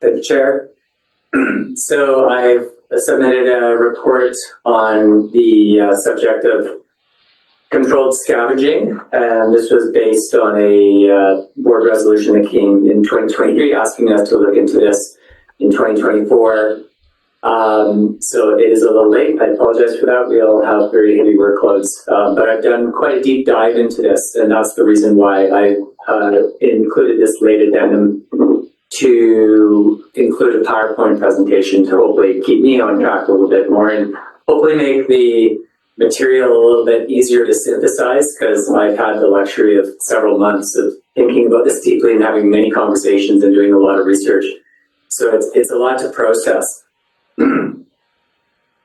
Thank you, Chair. So I've submitted a report on the subject of controlled scavenging, and this was based on a board resolution that came in 2023 asking us to look into this in 2024. So it is a little late. I apologize for that. We all have very heavy workloads, but I've done quite a deep dive into this, and that's the reason why I included this late addendum to include a PowerPoint presentation to hopefully keep me on track a little bit more and hopefully make the material a little bit easier to synthesize, because I've had the luxury of several months of thinking about this deeply and having many conversations and doing a lot of research. So it's a lot to process.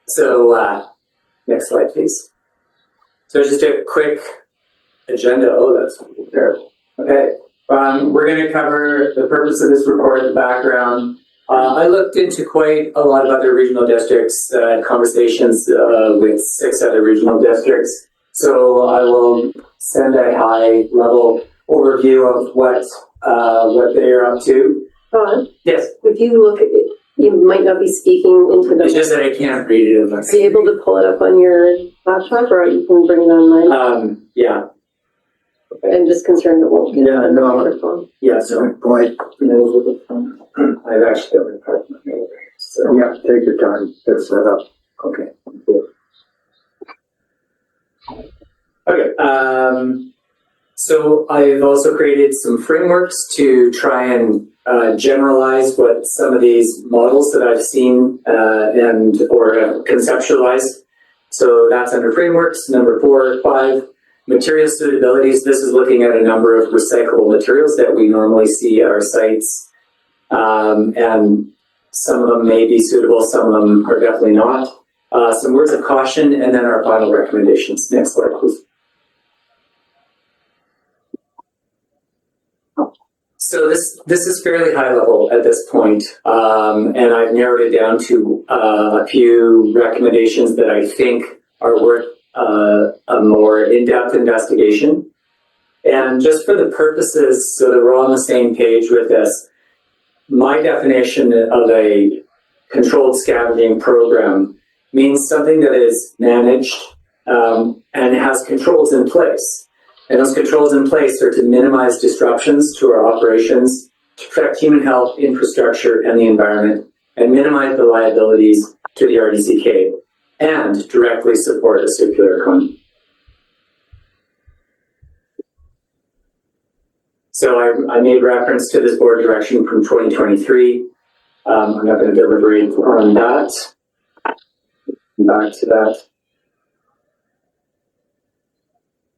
So next slide, please. So just a quick agenda. Oh, that's terrible. Okay. We're going to cover the purpose of this report, the background. I looked into quite a lot of other regional districts, conversations with 6 other regional districts. So I will send a high-level overview of what they are up to. Ron? Yes. If you look at it, you might not be speaking into the... It's just that I can't read it. Are you able to pull it up on your laptop, or you can bring it online? Yeah. Okay. I'm just concerned it won't get on the microphone. Yeah, so point. I've actually got my partner. So Yeah, take your time, it's set up. okay. Okay. So I've also created some frameworks to try and generalize what some of these models that I've seen or conceptualized. So that's under frameworks. Number 4, 5. Material suitabilities. This is looking at a number of recyclable materials that we normally see at our sites. And some of them may be suitable, some of them are definitely not. Some words of caution, and then our final recommendations. Next slide, please. So this is fairly high level at this point, and I've narrowed it down to a few recommendations that I think are worth a more in-depth investigation. And just for the purposes, so that we're all on the same page with this, my definition of a controlled scavenging program means something that is managed and has controls in place. And those controls in place are to minimize disruptions to our operations, to protect human health, infrastructure, and the environment, and minimize the liabilities to the RDCK, and directly support a circular economy. So I made reference to this board direction from 2023. I'm not going to deliberate on that. Back to that.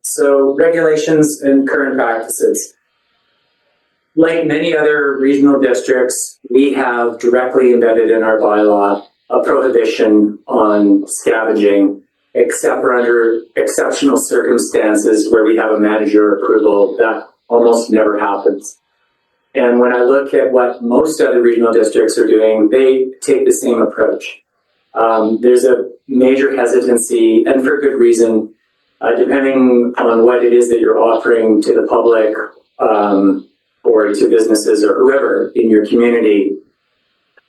So regulations and current practices. Like many other regional districts, we have directly embedded in our bylaw a prohibition on scavenging, except for under exceptional circumstances where we have a manager approval. That almost never happens. And when I look at what most other regional districts are doing, they take the same approach. There's a major hesitancy, and for good reason, depending on what it is that you're offering to the public or to businesses or whoever in your community,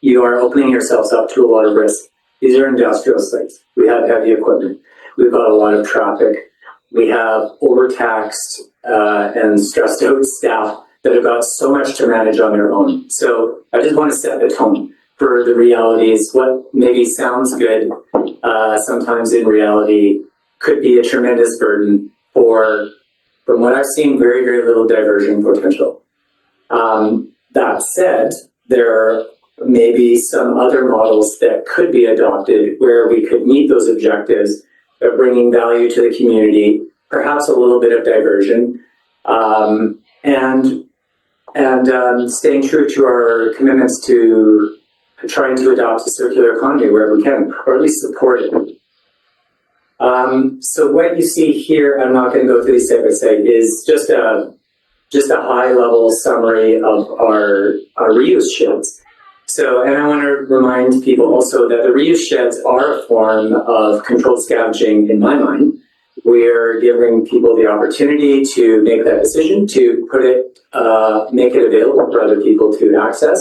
you are opening yourselves up to a lot of risk. These are industrial sites. We have heavy equipment. We've got a lot of traffic. We have overtaxed and stressed out staff that have got so much to manage on their own. So I just want to set the tone for the realities. What maybe sounds good sometimes in reality could be a tremendous burden for, from what I've seen, very, very little diversion potential. That said, there are maybe some other models that could be adopted where we could meet those objectives of bringing value to the community, perhaps a little bit of diversion, and staying true to our commitments to trying to adopt a circular economy wherever we can, or at least support it. So what you see here, I'm not going to go through these step by step, is just a high-level summary of our reuse sheds. So, and I want to remind people also that the reuse sheds are a form of controlled scavenging in my mind. We're giving people the opportunity to make that decision, to put it, make it available for other people to access.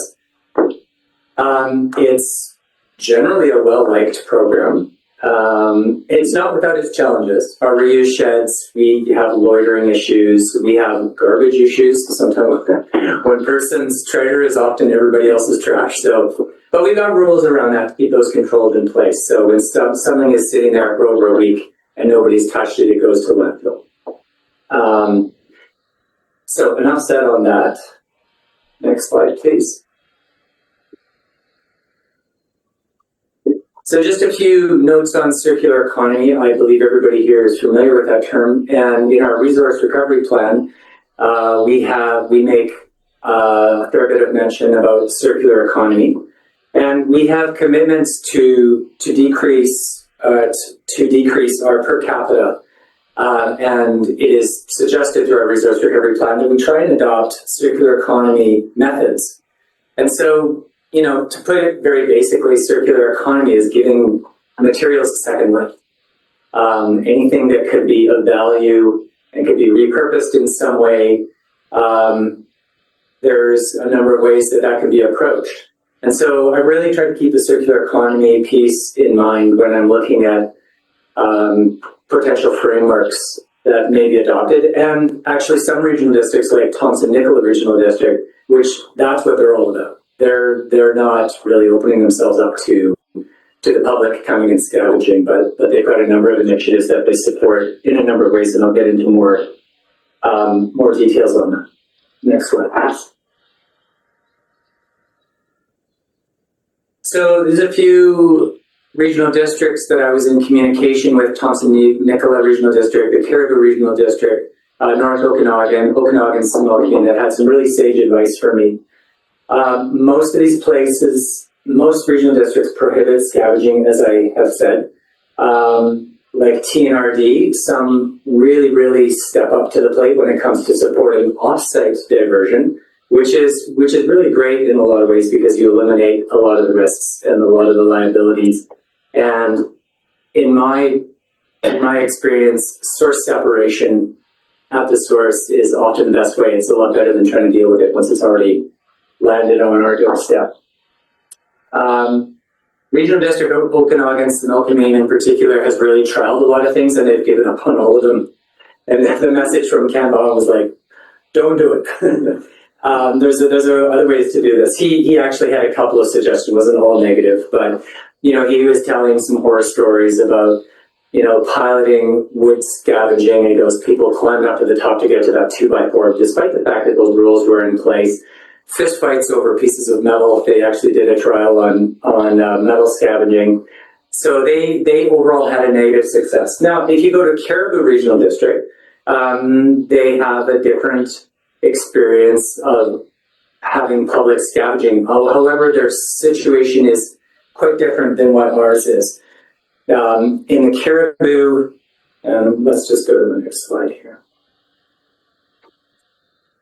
It's generally a well-liked program. It's not without its challenges. Our reuse sheds, we have loitering issues, we have garbage issues. Sometimes one person's treasure is often everybody else's trash. So, but we've got rules around that to keep those controlled in place. So when something is sitting there for over a week and nobody's touched it, it goes to landfill. So enough said on that. Next slide, please. So just a few notes on circular economy. I believe everybody here is familiar with that term. And in our resource recovery plan, we make a fair bit of mention about circular economy. And we have commitments to decrease our per capita. And it is suggested through our resource recovery plan that we try and adopt circular economy methods. And so, to put it very basically, circular economy is giving materials a second life. Anything that could be of value and could be repurposed in some way, there's a number of ways that can be approached. And so I really try to keep the circular economy piece in mind when I'm looking at potential frameworks that may be adopted. And actually some regional districts like Thompson-Nicola Regional District, which that's what they're all about. They're not really opening themselves up to the public coming and scavenging, but they've got a number of initiatives that they support in a number of ways, and I'll get into more details on that. Next one. So there's a few regional districts that I was in communication with: Thompson-Nicola Regional District, the Caribou Regional District, North Okanagan, Similkameen, that had some really sage advice for me. Most of these places, most regional districts prohibit scavenging, as I have said. Like TNRD, some really step up to the plate when it comes to supporting off-site diversion, which is really great in a lot of ways because you eliminate a lot of the risks and a lot of the liabilities. And in my experience, source separation at the source is often the best way. It's a lot better than trying to deal with it once it's already landed on our doorstep. Regional District of Okanagan, Similkameen in particular, has really trialed a lot of things, and they've given up on all of them. And the message from Ken Baum was like, don't do it. There's other ways to do this. He actually had a couple of suggestions, wasn't all negative, but he was telling some horror stories about piloting wood scavenging, and he goes, people climbing up to the top to get to that 2x4, despite the fact that those rules were in place. Fist fights over pieces of metal. They actually did a trial on metal scavenging. So they overall had a negative success. Now, if you go to Caribou Regional District, they have a different experience of having public scavenging. However, their situation is quite different than what ours is. In the Caribou, let's just go to the next slide here.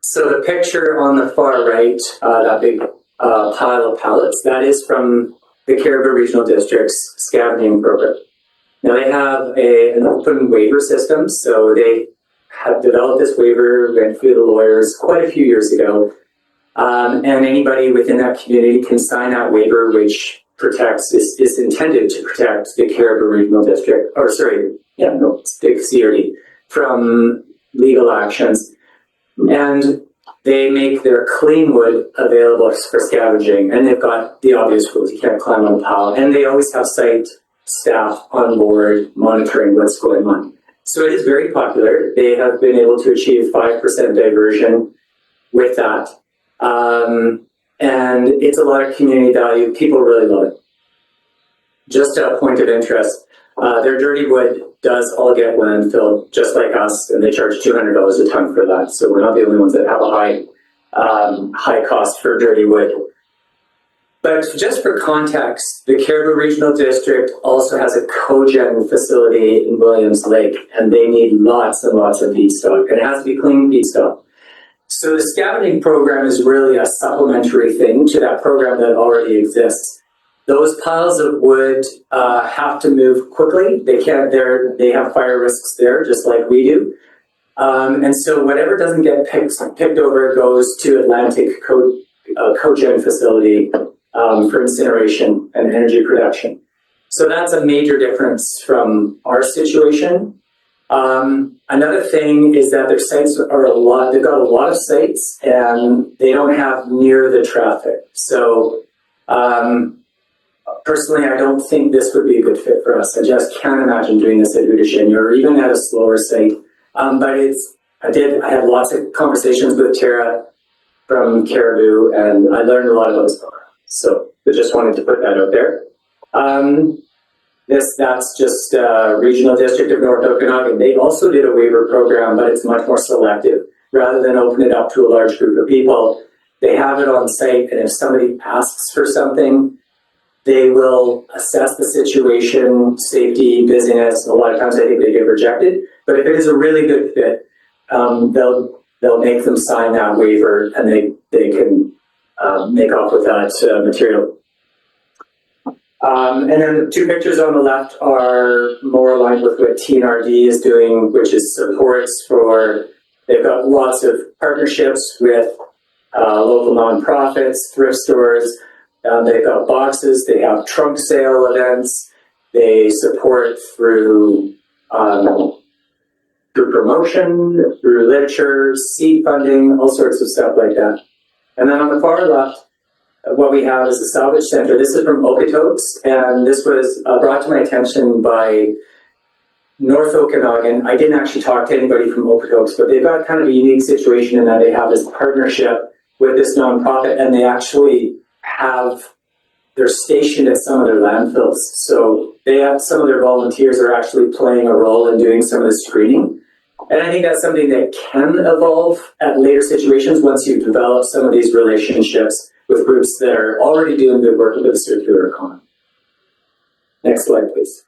So the picture on the far right, that big pile of pallets, that is from the Caribou Regional District's scavenging program. Now they have an open waiver system, so they have developed this waiver, went through the lawyers quite a few years ago, and anybody within that community can sign that waiver, which is intended to protect the Caribou Regional District, it's the CRD, from legal actions. And they make their clean wood available for scavenging, and they've got the obvious rules. You can't climb on a pile, and they always have site staff on board monitoring what's going on. So it is very popular. They have been able to achieve 5% diversion with that. And it's a lot of community value. People really love it. Just a point of interest, their dirty wood does all get landfilled, just like us, and they charge $200 a ton for that. So we're not the only ones that have a high cost for dirty wood. But just for context, the Caribou Regional District also has a cogen facility in Williams Lake, and they need lots and lots of feedstock, and it has to be clean feedstock. So the scavenging program is really a supplementary thing to that program that already exists. Those piles of wood have to move quickly. They have fire risks there, just like we do. And so whatever doesn't get picked over goes to Atlantic Cogen facility for incineration and energy production. So that's a major difference from our situation. Another thing is that their sites are they've got a lot of sites and they don't have near the traffic. So personally, I don't think this would be a good fit for us. I just can't imagine doing this at Udashiny or even at a slower site. But I had lots of conversations with Tara from Caribou, and I learned a lot about this program. So I just wanted to put that out there. That's just Regional District of North Okanagan. They also did a waiver program, but it's much more selective. Rather than open it up to a large group of people, they have it on site, and if somebody asks for something, they will assess the situation, safety, busyness. A lot of times I think they get rejected, but if it is a really good fit, they'll make them sign that waiver, and they can make off with that material. And then the two pictures on the left are more aligned with what TNRD is doing, which is supports for, they've got lots of partnerships with local nonprofits, thrift stores. They've got boxes, they have trunk sale events, they support through promotion, through literature, seed funding, all sorts of stuff like that. And then on the far left, what we have is the Salvage Center. This is from Okotoks, and this was brought to my attention by North Okanagan. I didn't actually talk to anybody from Okotoks, but they've got kind of a unique situation in that they have this partnership with this nonprofit, and they actually they're stationed at some of their landfills. So they have some of their volunteers are actually playing a role in doing some of the screening. And I think that's something that can evolve at later situations once you develop some of these relationships with groups that are already doing good work with the circular economy. Next slide, please.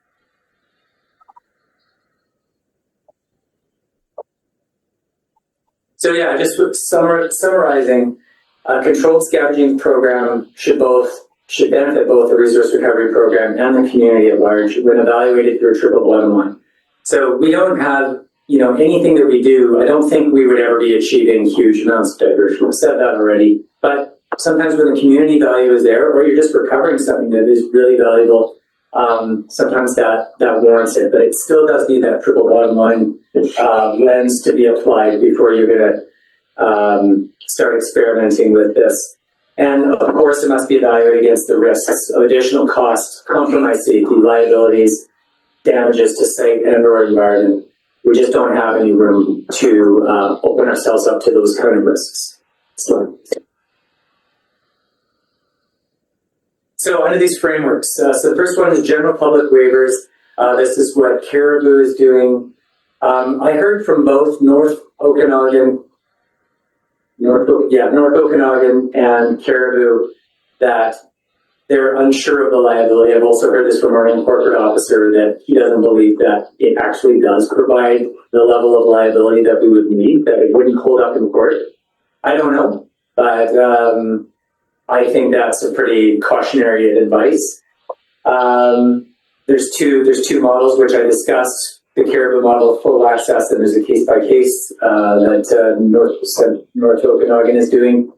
So yeah, just summarizing, a controlled scavenging program should benefit both the resource recovery program and the community at large when evaluated through a triple bottom line. So we don't have, anything that we do, I don't think we would ever be achieving huge amounts of diversion. I've said that already, but sometimes when the community value is there, or you're just recovering something that is really valuable, sometimes that warrants it, but it still does need that triple bottom line lens to be applied before you're gonna start experimenting with this. And of course, it must be evaluated against the risks of additional costs, compromised safety, liabilities, damages to site and or environment. We just don't have any room to open ourselves up to those kind of risks. So under these frameworks, so the first one is general public waivers. This is what Caribou is doing. I heard from both North Okanagan and Caribou that they're unsure of the liability. I've also heard this from our own corporate officer that he doesn't believe that it actually does provide the level of liability that we would need, that it wouldn't hold up in court. I don't know, but I think that's a pretty cautionary advice. There's two models which I discussed. The Caribou model of full access, and there's a case by case that North Okanagan is doing.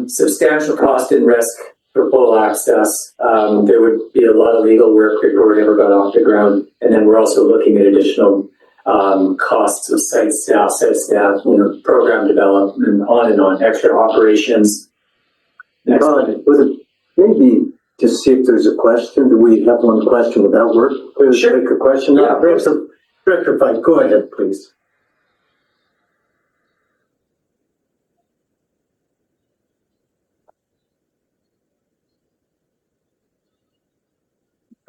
Substantial cost and risk for full access. There would be a lot of legal work before it ever got off the ground, and then we're also looking at additional costs of site staff, program development, and on, extra operations. Next slide. Maybe to see if there's a question. Do we have one question? Would that work? Sure. Take a question. Yeah. Director Fike, go ahead, please.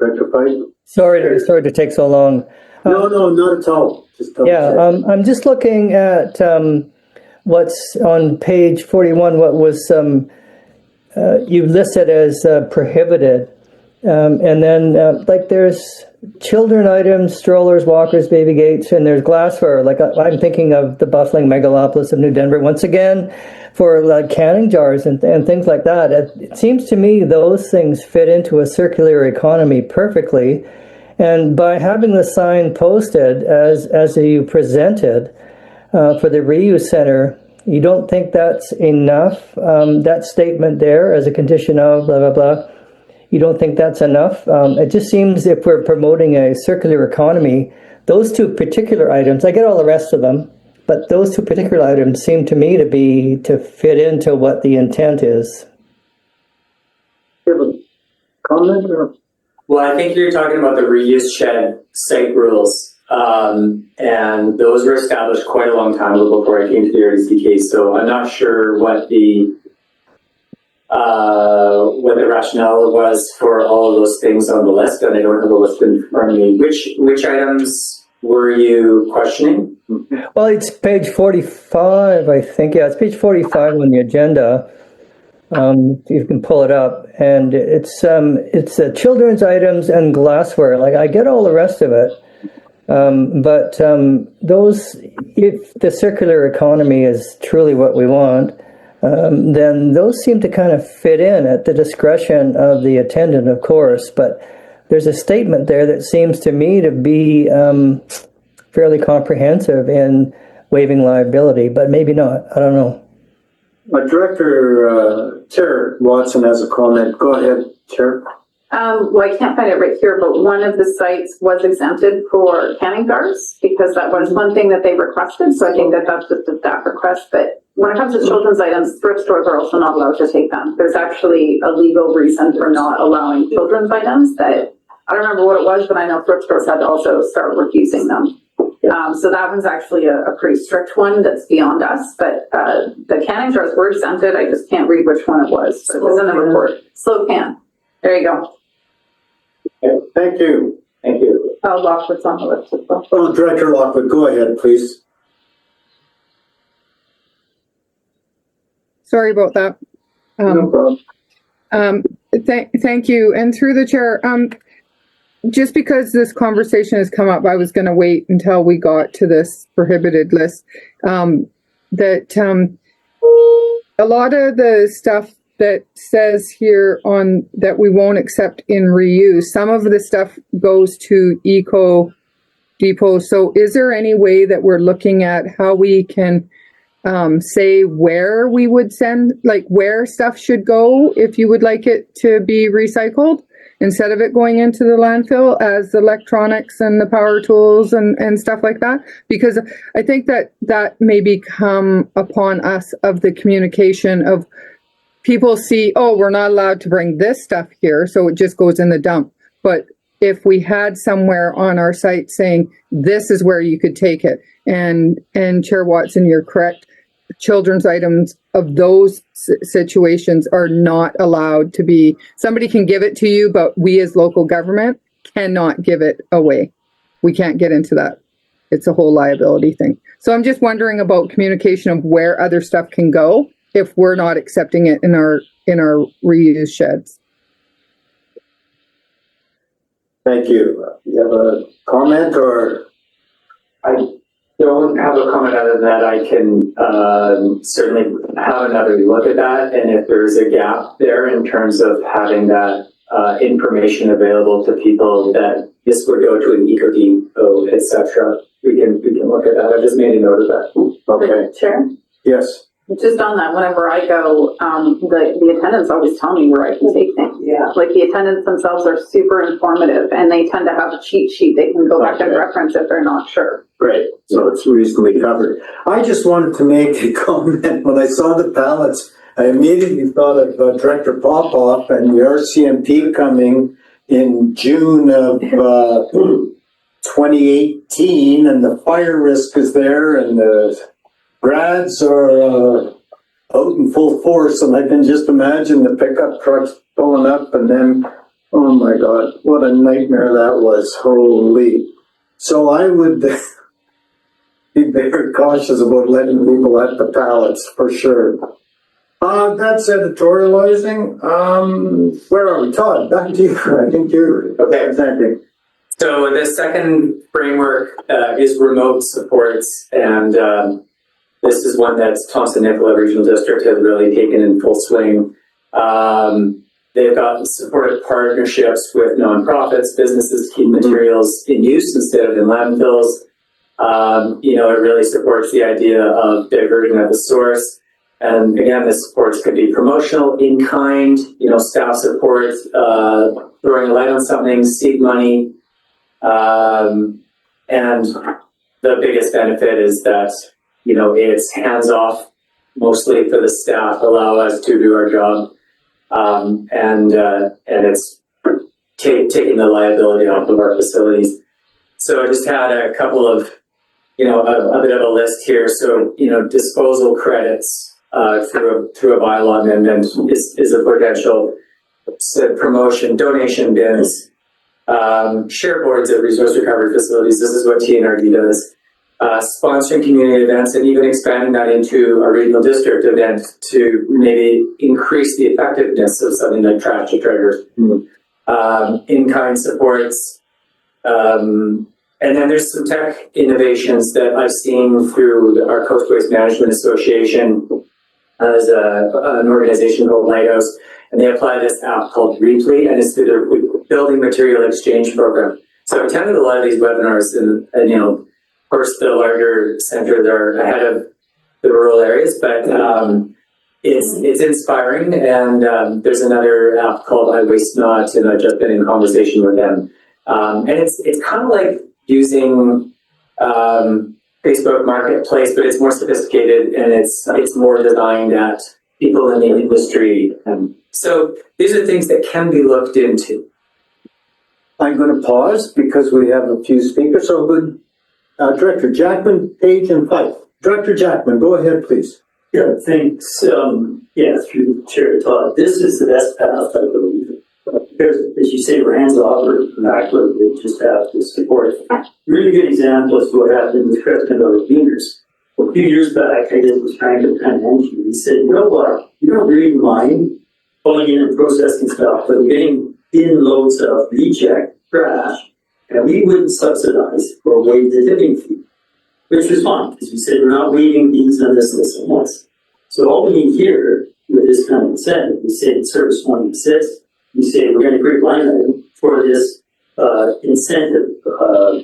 Director Fike? Sorry to take so long. No, not at all. Just I'm just looking at what's on page 41, what was you listed as prohibited. And then there's children items, strollers, walkers, baby gates, and there's glassware. I'm thinking of the bustling megalopolis of New Denver once again for canning jars and things like that. It seems to me those things fit into a circular economy perfectly. And by having the sign posted as you presented for the reuse center, You don't think that's enough? That statement there as a condition of blah, blah, blah. You don't think that's enough? It just seems if we're promoting a circular economy, those two particular items, I get all the rest of them, but those two particular items seem to me to fit into what the intent is. Do you have a comment or? Well, I think you're talking about the reuse shed site rules. And those were established quite a long time ago before I came to the RDCK. So I'm not sure what the rationale was for all of those things on the list, and I don't have a list in front of me. Which items were you questioning? Well, it's page 45, I think. Yeah, it's page 45 on the agenda. You can pull it up, and it's children's items and glassware. Like, I get all the rest of it. But those, if the circular economy is truly what we want, then those seem to kind of fit in at the discretion of the attendant, of course. But there's a statement there that seems to me to be fairly comprehensive in waiving liability, but maybe not. I don't know. Chair Watson has a comment. Go ahead, Chair. Well, I can't find it right here, but one of the sites was exempted for canning jars because that was one thing that they requested. So I think that that's just a staff request. But when it comes to children's items, thrift stores are also not allowed to take them. There's actually a legal reason for not allowing children's items that I don't remember what it was, but I know thrift stores had to also start refusing them. So that one's actually a pretty strict one that's beyond us. But the canning jars were exempted. I just can't read which one it was. It was in the report. Slow can. There you go. Okay, thank you. Thank you. Lockwood's on the list as well. Oh, Director Lockwood, go ahead, please. Sorry about that. No problem. Thank you. And through the chair, just because this conversation has come up, I was going to wait until we got to this prohibited list. That a lot of the stuff that says here on that we won't accept in reuse, some of the stuff goes to Eco Depot. So is there any way that we're looking at how we can say where we would send, like where stuff should go if you would like it to be recycled instead of it going into the landfill as electronics and the power tools and stuff like that? Because I think that may become upon us of the communication of people see, oh, we're not allowed to bring this stuff here, so it just goes in the dump. But if we had somewhere on our site saying this is where you could take it, and Chair Watson, you're correct, children's items of those situations are not allowed to be, somebody can give it to you, but we as local government cannot give it away. We can't get into that. It's a whole liability thing. So I'm just wondering about communication of where other stuff can go if we're not accepting it in our reuse sheds. Thank you. You have a comment or? I don't have a comment other than that. I can certainly have another look at that, and if there's a gap there in terms of having that information available to people that this would go to an Eco Depot, etc., we can look at that. I just made a note of that. Okay. Chair? Yes. Just on that, whenever I go, the attendants always tell me where I can take things. Yeah. Like the attendants themselves are super informative and they tend to have a cheat sheet they can go back and reference if they're not sure. Great. So it's reasonably covered. I just wanted to make a comment. When I saw the pallets, I immediately thought of Director Popoff and the RCMP coming in June of 2018, and the fire risk is there, and the grads are out in full force, and I can just imagine the pickup trucks pulling up, and then, oh my God, what a nightmare that was. Holy. So I would be very cautious about letting people at the pallets, for sure. That's editorializing. Where are we? Todd, back to you. I think you're presenting. So the second framework is remote supports, and this is one that Thompson-Nicola Regional District has really taken in full swing. They've got supported partnerships with nonprofits, businesses, keep materials in use instead of in landfills. It really supports the idea of diversion at the source. And again, the supports could be promotional, in kind, staff support, throwing a light on something, seed money. And the biggest benefit is that, it's hands off mostly for the staff, allow us to do our job. And it's taking the liability off of our facilities. So I just had a couple of, a bit of a list here. So, disposal credits through a bylaw amendment is a potential. Promotion, donation bins, share boards at resource recovery facilities. This is what TNRD does. Sponsoring community events and even expanding that into a regional district event to maybe increase the effectiveness of something like Trash to Treasure. In-kind supports. And then there's some tech innovations that I've seen through our Coast Waste Management Association as an organization called Lighthouse. And they apply this app called Replay, and it's through their Building Material Exchange Program. So I attended a lot of these webinars, and of course, the larger centers are ahead of the rural areas, but it's inspiring. And there's another app called I Waste Not, and I've just been in conversation with them. And it's kind of like using Facebook Marketplace, but it's more sophisticated, and it's more designed at people in the industry. So these are things that can be looked into. I'm going to pause because we have a few speakers. So good. Director Jackman, Page, and Fife. Director Jackman, go ahead, please. Yeah, thanks. Through the chair, Todd, this is the best path, I believe. Because, as you say, we're hands off or backward, we just have to support. Really good example is what happened with Creston Valley Beaners. A few years back, I did with Frank at Penn Energy. He said, you know what, you don't really mind pulling in and processing stuff, but we're getting in loads of reject trash, and we wouldn't subsidize or waive the tipping fee, which was fine, because we said we're not waiving fees on this, and this. So all we need here with this kind of incentive, we say in Service 186, we say we're going to create line item for this incentive,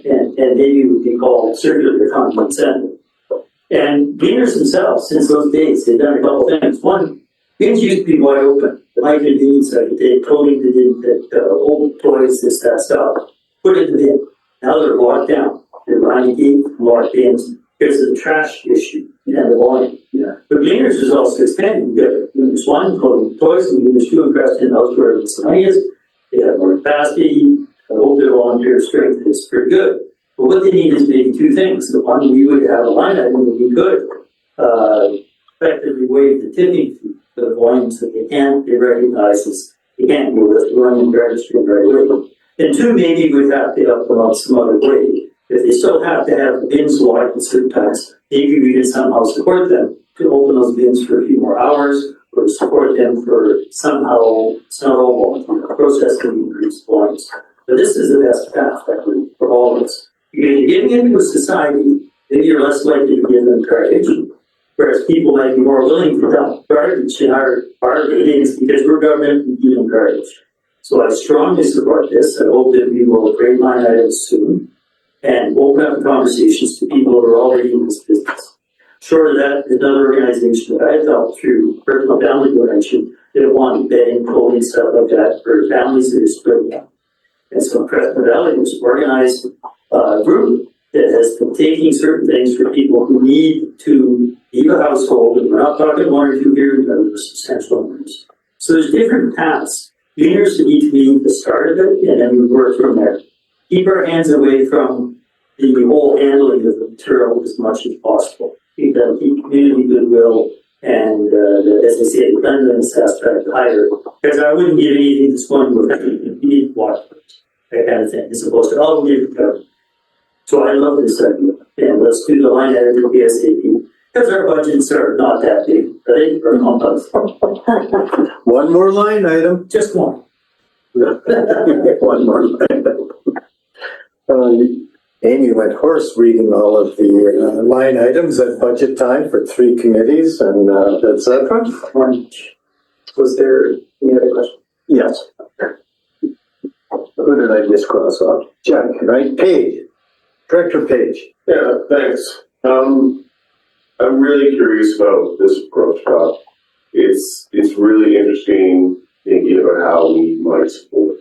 and maybe it would be called circular economy incentive. And Beaners themselves, since those days, they've done a couple things. One, bins used to be wide open. My convenience, I could take clothing that didn't fit, old toys, that stuff, put it in the bin. Now they're locked down. They're running deep, locked bins because of the trash issue and the volume. Yeah. But Beaners is also expanding. There's one clothing, toys, and there's two in Creston, elsewhere in the money is. They have more capacity. I hope their volunteer strength is pretty good. But what they need is maybe two things. The one, we would have a line item that we could effectively waive the tipping fee for the volumes that they can't be recognized as they can't go with running the registry right away. And two, maybe we'd have to help them out some other way. If they still have to have the bins locked at certain times, maybe we could somehow support them to open those bins for a few more hours, or support them for somehow, it's not all volunteer, processing increased volumes. But this is the best path, I believe, for all of us. Because you're getting into a society, then you're less likely to give them garbage, whereas people might be more willing to dump garbage in our meetings because we're government and give them garbage. So I strongly support this. I hope that we will create line items soon and open up conversations to people who are already in this business. Short of that, another organization that I felt through personal family donation that wanted bedding, clothing, stuff like that for families that are splitting up. And so Creston Valley was organized group that has been taking certain things for people who need to leave a household, and we're not talking one or two here, but there's substantial numbers. So there's different paths. Beaners need to be the start of it, and then we work from there. Keep our hands away from the whole handling of the material as much as possible. Keep community goodwill and, as I say, the cleanliness aspect higher. Because I wouldn't give anything that's going to be need water, that kind of thing, as opposed to, oh, we'll give it covered. So I love this idea, and let's do the line item for ASAP, because our budgets are not that big, right? Or not. One more line item. Just one. One more line item. Amy went hoarse reading all of the line items at budget time for 3 committees and etc. Was there any other question? Yes. Who did I just cross off? Jack, right? Page. Director Page. Yeah, thanks. I'm really curious about this approach, Bob. It's really interesting thinking about how we might support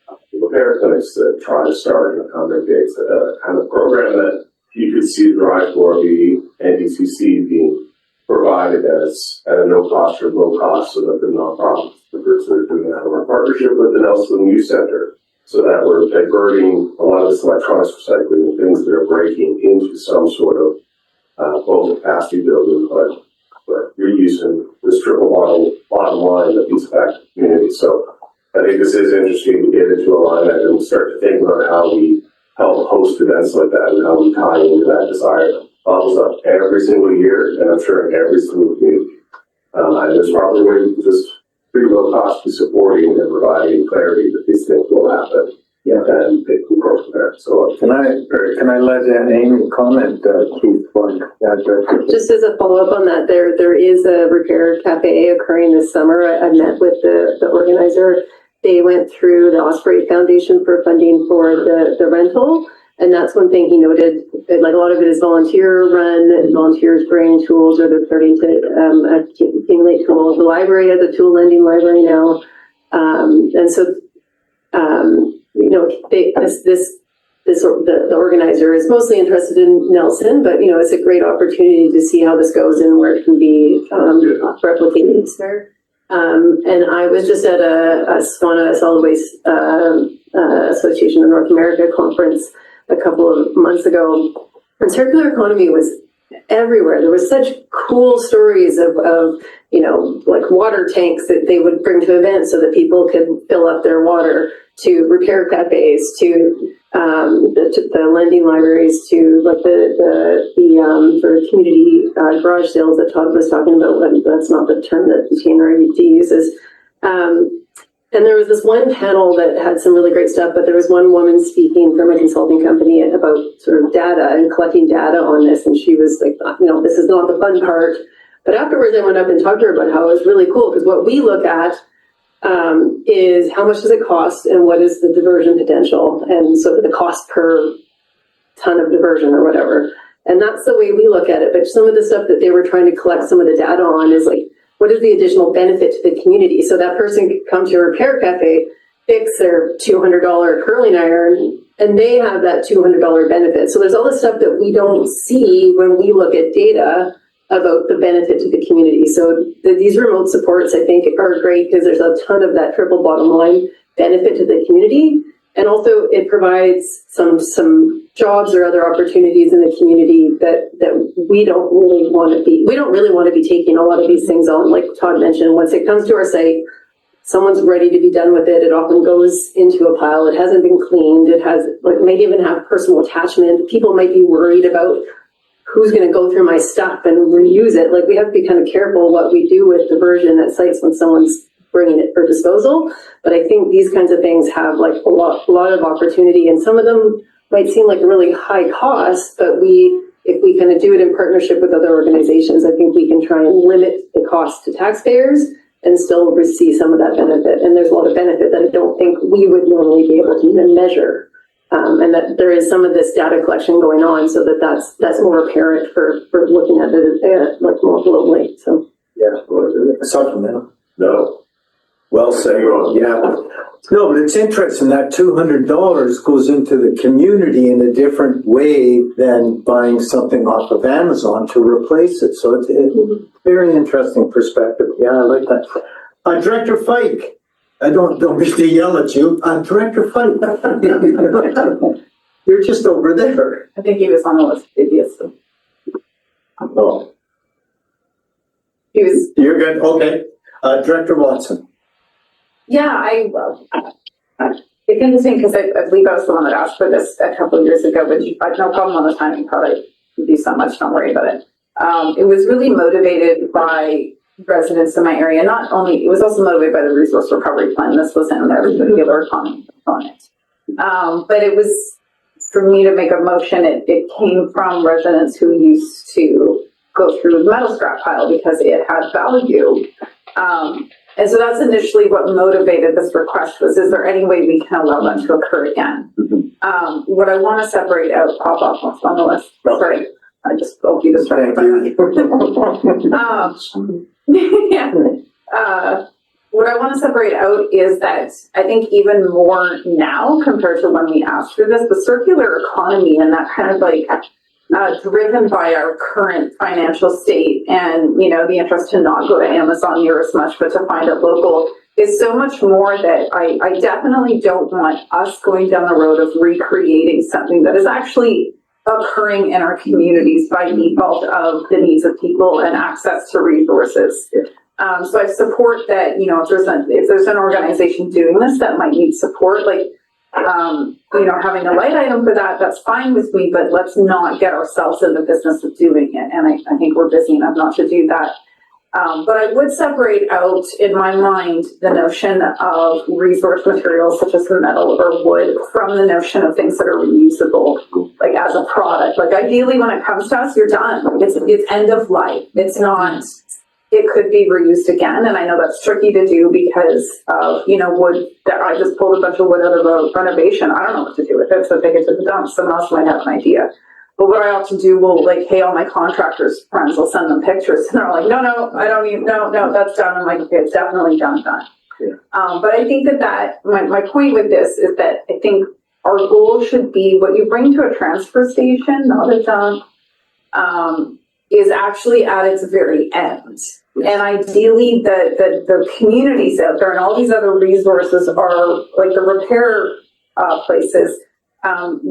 the repair clinics that try to start and accommodate a kind of program that you could see the drive for the NDCC being provided as at a no cost or low cost, so that the nonprofits, the groups that are doing that, or a partnership with the Nelson Youth Center, so that we're diverting a lot of this electronics recycling and things that are breaking into some sort of both capacity building, but you're using this triple bottom line that leads back to the community. So I think this is interesting to get into a line item and start to think about how we help host events like that and how we tie into that desire that bubbles up every single year, and I'm sure in every single community. And there's probably a way to just pretty low cost be supporting and providing clarity that these things will happen. Yeah. And they can grow from there. So Can I let Amy comment, Keith, on that, Director? Just as a follow-up on that, there is a repair cafe occurring this summer. I met with the organizer. They went through the Osprey Foundation for funding for the rental. And that's one thing he noted, like a lot of it is volunteer run, and volunteers bring tools, or they're starting to accumulate tools. The library has a tool lending library now. And so, you know, the organizer is mostly interested in Nelson, but, you know, it's a great opportunity to see how this goes and where it can be replicated there. And I was just at a SWANA, Solid Waste Association of North America conference a couple of months ago, and circular economy was everywhere. There was such cool stories of you know, like water tanks that they would bring to events so that people could fill up their water, to repair cafes, to the lending libraries, to like the sort of community garage sales that Todd was talking about. That's not the term that TNRD uses. And there was this one panel that had some really great stuff, but there was one woman speaking from a consulting company about sort of data and collecting data on this. And she was like, you know, this is not the fun part. But afterwards, I went up and talked to her about how it was really cool, because what we look at is how much does it cost and what is the diversion potential, and so the cost per ton of diversion or whatever. And that's the way we look at it. But some of the stuff that they were trying to collect some of the data on is like, what is the additional benefit to the community? So that person could come to a repair cafe, fix their $200 curling iron, and they have that $200 benefit. So there's all this stuff that we don't see when we look at data about the benefit to the community. So these remote supports, I think, are great because there's a ton of that triple bottom line benefit to the community. And also it provides some jobs or other opportunities in the community that we don't really want to be taking a lot of these things on. Like Todd mentioned, once it comes to our site, someone's ready to be done with it. It often goes into a pile. It hasn't been cleaned. It has, like, might even have personal attachment. People might be worried about who's going to go through my stuff and reuse it. Like, we have to be kind of careful what we do with diversion at sites when someone's bringing it for disposal. But I think these kinds of things have like a lot of opportunity, and some of them might seem like a really high cost, but if we kind of do it in partnership with other organizations, I think we can try and limit the cost to taxpayers and still receive some of that benefit. And there's a lot of benefit that I don't think we would normally be able to even measure. And that there is some of this data collection going on, so that's more apparent for looking at it like more globally. So Yeah. Supplemental. no. Well said. Yeah. No, but it's interesting that $200 goes into the community in a different way than buying something off of Amazon to replace it. So it's a very interesting perspective. Yeah, I like that. Director Fike. I don't mean to yell at you. Director Fike. You're just over there. I think he was on the list previously. Oh, He was, you're good. Okay. Director Watson. yeah, it's interesting because I believe I was the one that asked for this a couple of years ago, but I have no problem on the timing, probably do so much, don't worry about it. It was really motivated by residents in my area. Not only, it was also motivated by the resource recovery plan. This wasn't in the regular economy component. But it was, for me to make a motion, it came from residents who used to go through the metal scrap pile because it had value. And so that's initially what motivated this request was, is there any way we can allow that to occur again? What I want to separate out, pop off on the list, sorry, I just spoke you this right. Yeah. What I want to separate out is that I think even more now compared to when we asked for this, the circular economy and that kind of like driven by our current financial state and, you know, the interest to not go to Amazon near as much, but to find it local is so much more that I definitely don't want us going down the road of recreating something that is actually occurring in our communities by default of the needs of people and access to resources. So I support that, you know, if there's an organization doing this that might need support, like, you know, having a light item for that, that's fine with me, but let's not get ourselves in the business of doing it. And I think we're busy enough not to do that. But I would separate out in my mind the notion of resource materials such as the metal or wood from the notion of things that are reusable, like as a product. Like ideally when it comes to us, you're done. It's end of life. It's not, it could be reused again. And I know that's tricky to do because of, you know, wood that I just pulled a bunch of wood out of a renovation. I don't know what to do with it. So take it to the dump. Someone else might have an idea. But what I often do will like, hey, all my contractors friends will send them pictures and they're like, no, I don't even, no, that's done. I'm like, okay, it's definitely done. Yeah. But I think that my point with this is that I think our goal should be what you bring to a transfer station, not a dump, is actually at its very end. And ideally the communities out there and all these other resources are like the repair places.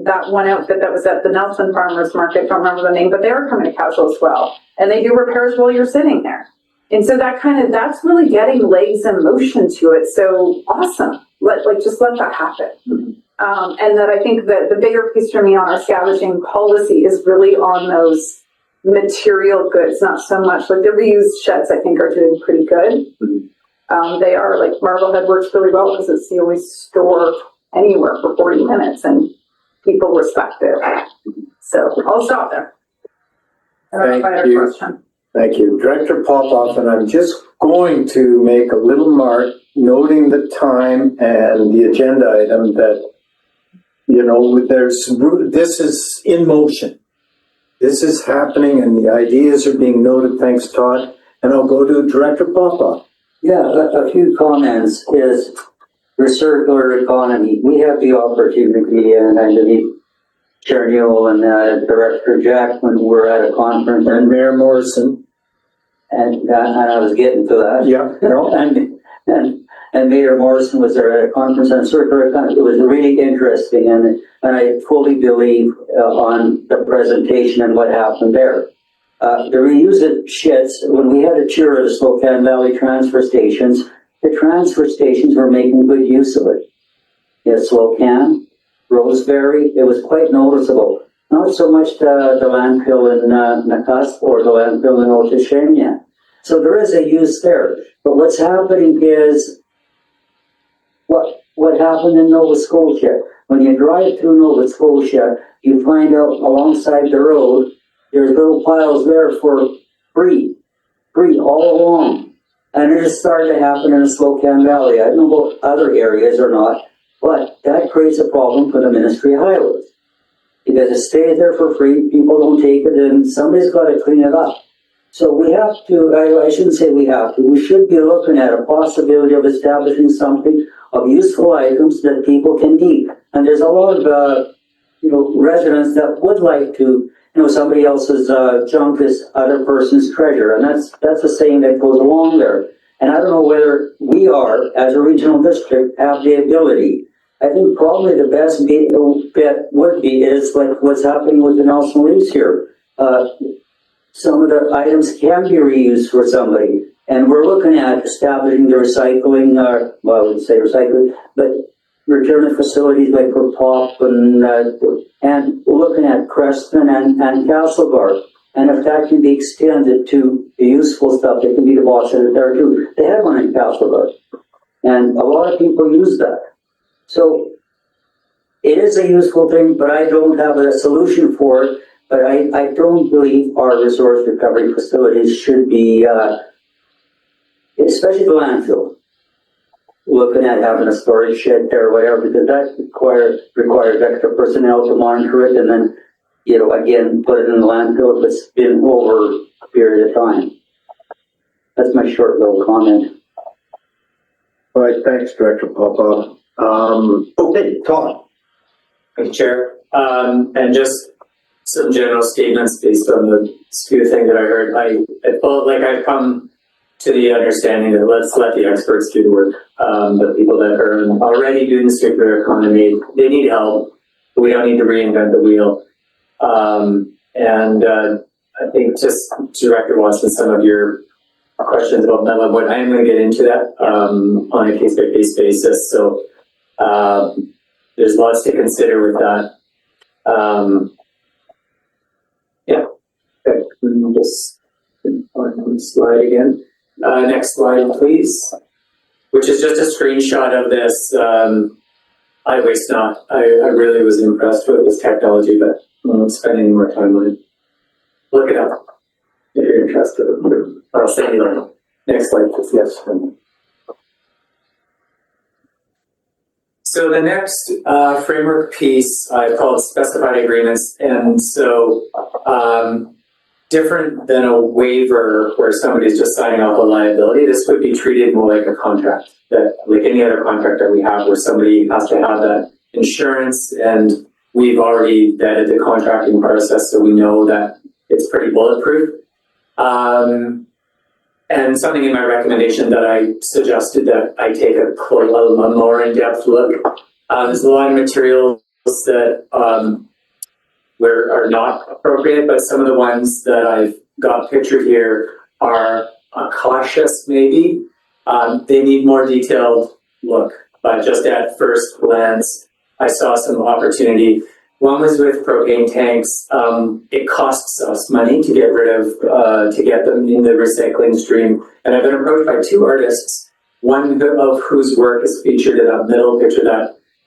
That one outfit that was at the Nelson Farmers Market, don't remember the name, but they were coming to Castle as well. And they do repairs while you're sitting there. And so that's really getting legs and motion to it. So awesome. Just let that happen. And that I think that the bigger piece for me on our scavenging policy is really on those material goods, not so much like the reused sheds, I think are doing pretty good. They are like Marblehead works really well because it's the only store anywhere for 40 minutes and people respect it. So I'll stop there. Thank you. Thank you. Director Popoff, and I'm just going to make a little mark noting the time and the agenda item that, you know, this is in motion. This is happening and the ideas are being noted. Thanks, Todd. And I'll go to Director Popoff. Yeah, a few comments is the circular economy. We have the opportunity, and I believe Chair Neal and Director Jack, when we were at a conference, And Mayor Morrison. and I was getting to that. Yeah. No. And Mayor Morrison was there at a conference on circular economy. It was really interesting, and I fully believe on the presentation and what happened there. The reused sheds, when we had a tour of the Spokane Valley transfer stations, the transfer stations were making good use of it. Yes, Spokane, Roseberry, it was quite noticeable. Not so much the landfill in Nakusp or the landfill in Otishimia. So there is a use there. But what's happening is what happened in Nova Scotia. When you drive through Nova Scotia, you find out alongside the road, there's little piles there for free all along. And it has started to happen in the Spokane Valley. I don't know about other areas or not, but that creates a problem for the Ministry of Highways. Because it stays there for free, people don't take it, and somebody's got to clean it up. So we have to, I shouldn't say we have to, we should be looking at a possibility of establishing something of useful items that people can keep. And there's a lot of, residents that would like to, somebody else's junk is other person's treasure. And that's a saying that goes along there. And I don't know whether we are, as a regional district, have the ability. I think probably the best bet would be is like what's happening with the Nelson Leafs here. Some of the items can be reused for somebody. And we're looking at establishing the recycling, I wouldn't say recycling, but return facilities like for POP and looking at Creston and Castlegar. And if that can be extended to the useful stuff, it can be the boss in there too. They have one in Castlegar. And a lot of people use that. So it is a useful thing, but I don't have a solution for it. But I don't believe our resource recovery facilities should be especially the landfill. Looking at having a storage shed there or whatever, because that requires extra personnel to monitor it and then, you know, again, put it in the landfill if it's been over a period of time. That's my short little comment. All right, thanks, Director Papa. Okay, Todd. Thank you, Chair. And just some general statements based on the few things that I heard. I felt like I've come to the understanding that let's let the experts do the work. The people that are already doing the circular economy, they need help. We don't need to reinvent the wheel. I think just Director Watson, some of your questions about mental health, I am going to get into that on a case-by-case basis. So there's lots to consider with that. Okay. Just on the slide again. Next slide, please. Which is just a screenshot of this iWaste Not. I really was impressed with this technology, but I won't spend any more time on it. Look it up if you're interested. I'll send you that. Next slide, please. Yes. So the next framework piece I call specified agreements, and so different than a waiver where somebody's just signing off a liability, this would be treated more like a contract, that like any other contract that we have where somebody has to have that insurance, and we've already vetted the contracting process so we know that it's pretty bulletproof. And something in my recommendation that I suggested that I take a more in-depth look. There's a lot of materials that are not appropriate, but some of the ones that I've got pictured here are cautious, maybe. They need more detailed look, but just at first glance, I saw some opportunity. One was with propane tanks. It costs us money to get rid of, to get them in the recycling stream. And I've been approached by two artists, one of whose work is featured in that middle picture,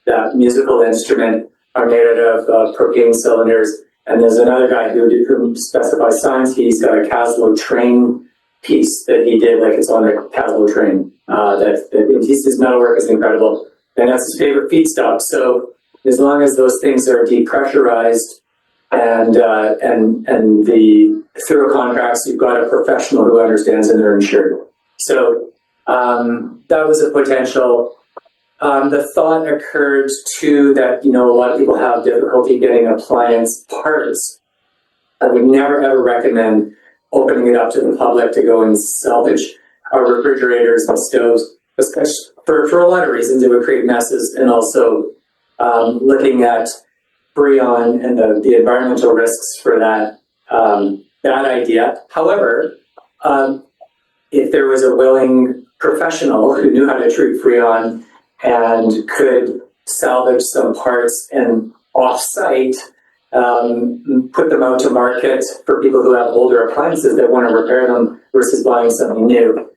that musical instrument are made out of propane cylinders. And there's another guy who specifies science. He's got a Caslo train piece that he did, like it's on a Caslo train. His metalwork is incredible. And that's his favorite feedstock. So as long as those things are depressurized and through contracts, you've got a professional who understands and they're insured. So that was a potential. The thought occurred too that, a lot of people have difficulty getting appliance parts. I would never ever recommend opening it up to the public to go and salvage our refrigerators and stoves, especially for a lot of reasons. It would create messes, and also looking at Freon and the environmental risks for that idea. However, if there was a willing professional who knew how to treat Freon and could salvage some parts and off-site put them out to market for people who have older appliances that want to repair them versus buying something new,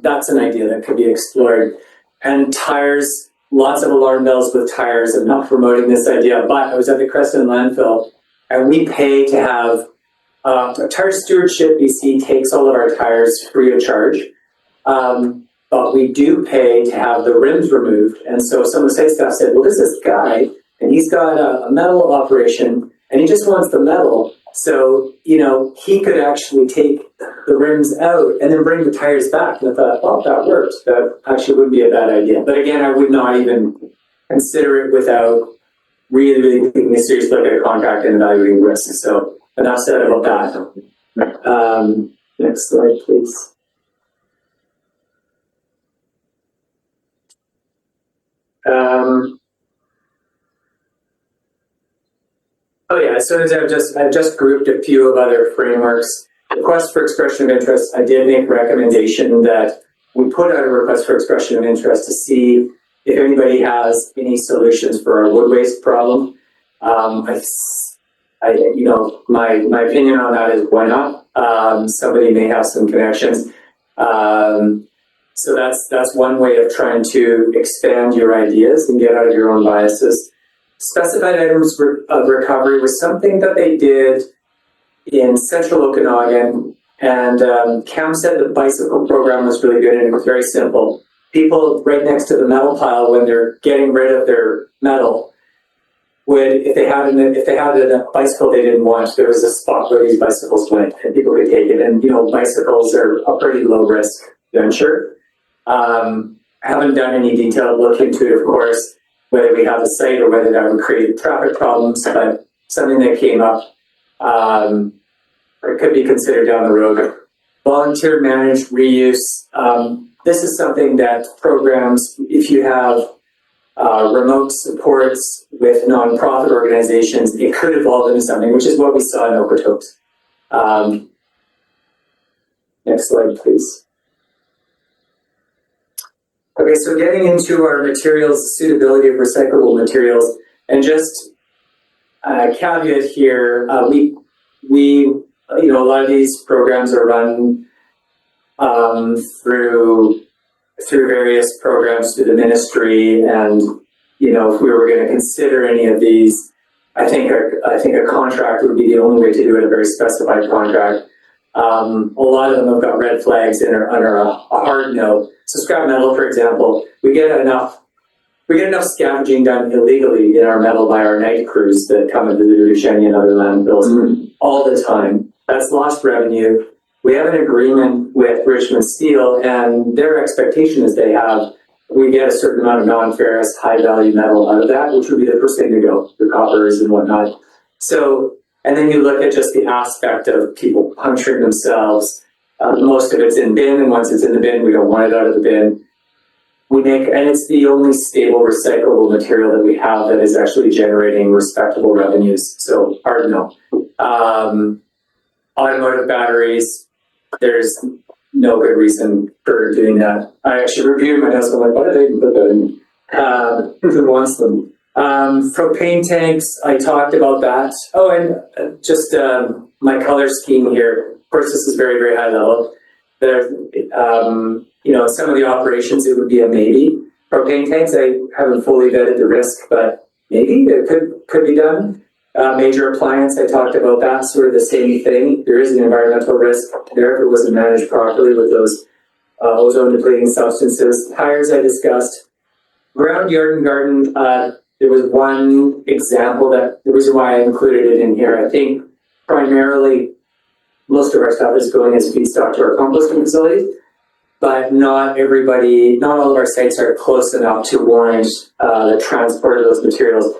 that's an idea that could be explored. And tires, lots of alarm bells with tires. I'm not promoting this idea, but I was at the Creston landfill, and we pay to have Tire Stewardship BC takes all of our tires free of charge, but we do pay to have the rims removed. And so some of the site staff said, well, there's this guy, and he's got a metal operation, and he just wants the metal. So, he could actually take the rims out and then bring the tires back. And I thought, well, that works. That actually wouldn't be a bad idea. But again, I would not even consider it without really taking a serious look at a contract and evaluating risks. So enough said about that. Next slide, please. So I've just grouped a few of other frameworks. Request for expression of interest. I did make a recommendation that we put out a request for expression of interest to see if anybody has any solutions for our wood waste problem. My opinion on that is why not? Somebody may have some connections. So that's one way of trying to expand your ideas and get out of your own biases. Specified items of recovery was something that they did in central Okanagan And Cam said the bicycle program was really good and it was very simple. People right next to the metal pile, when they're getting rid of their metal, would, if they had a bicycle they didn't want, there was a spot where these bicycles went and people could take it. And, you know, bicycles are a pretty low risk venture. Haven't done any detailed look into it, of course, whether we have a site or whether that would create traffic problems, but something that came up, or could be considered down the road. Volunteer managed reuse. This is something that programs, if you have remote supports with nonprofit organizations, it could evolve into something, which is what we saw in Okotoks. Next slide, please. Okay, so getting into our materials, suitability of recyclable materials, and just a caveat here, we you know, a lot of these programs are run through various programs through the ministry, and you know, if we were going to consider any of these, I think a contract would be the only way to do it, a very specified contract. A lot of them have got red flags and are under a hard no. So scrap metal, for example, we get enough scavenging done illegally in our metal by our night crews that come into the Duchenne and other landfills all the time. That's lost revenue. We have an agreement with Richmond Steel, and their expectation is we get a certain amount of non-ferrous, high-value metal out of that, which would be the first thing to go, the coppers and whatnot. So, and then you look at just the aspect of people puncturing themselves. Most of it's in bin, and once it's in the bin, we don't want it out of the bin. And it's the only stable recyclable material that we have that is actually generating respectable revenues. So, hard no. Automotive batteries, there's no good reason for doing that. I actually reviewed my notes. I'm like, why did they even put that in? Who wants them? Propane tanks, I talked about that. Oh, and just my color scheme here. Of course, this is very, very high level. There, you know, some of the operations, it would be a maybe. Propane tanks, I haven't fully vetted the risk, but maybe it could be done. Major appliance, I talked about that, sort of the same thing. There is an environmental risk there if it wasn't managed properly with those ozone depleting substances. Tires, I discussed. Around yard and garden, there was one example that the reason why I included it in here, I think primarily most of our stuff is going as feedstock to our composting facilities, but not all of our sites are close enough to warrant the transport of those materials.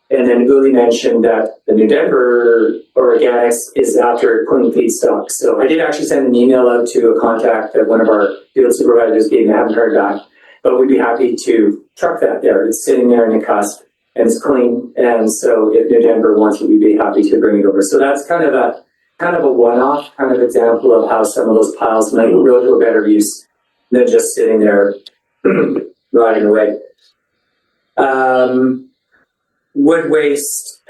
And then Uli mentioned that the New Denver Organics is after clean feedstock. So I did actually send an email out to a contact that one of our field supervisors gave me. I haven't heard back, but we'd be happy to truck that there. It's sitting there in the cusp and it's clean. And so if New Denver wants it, we'd be happy to bring it over. So that's kind of a one-off kind of example of how some of those piles might go to a better use than just sitting there rotting away. Wood waste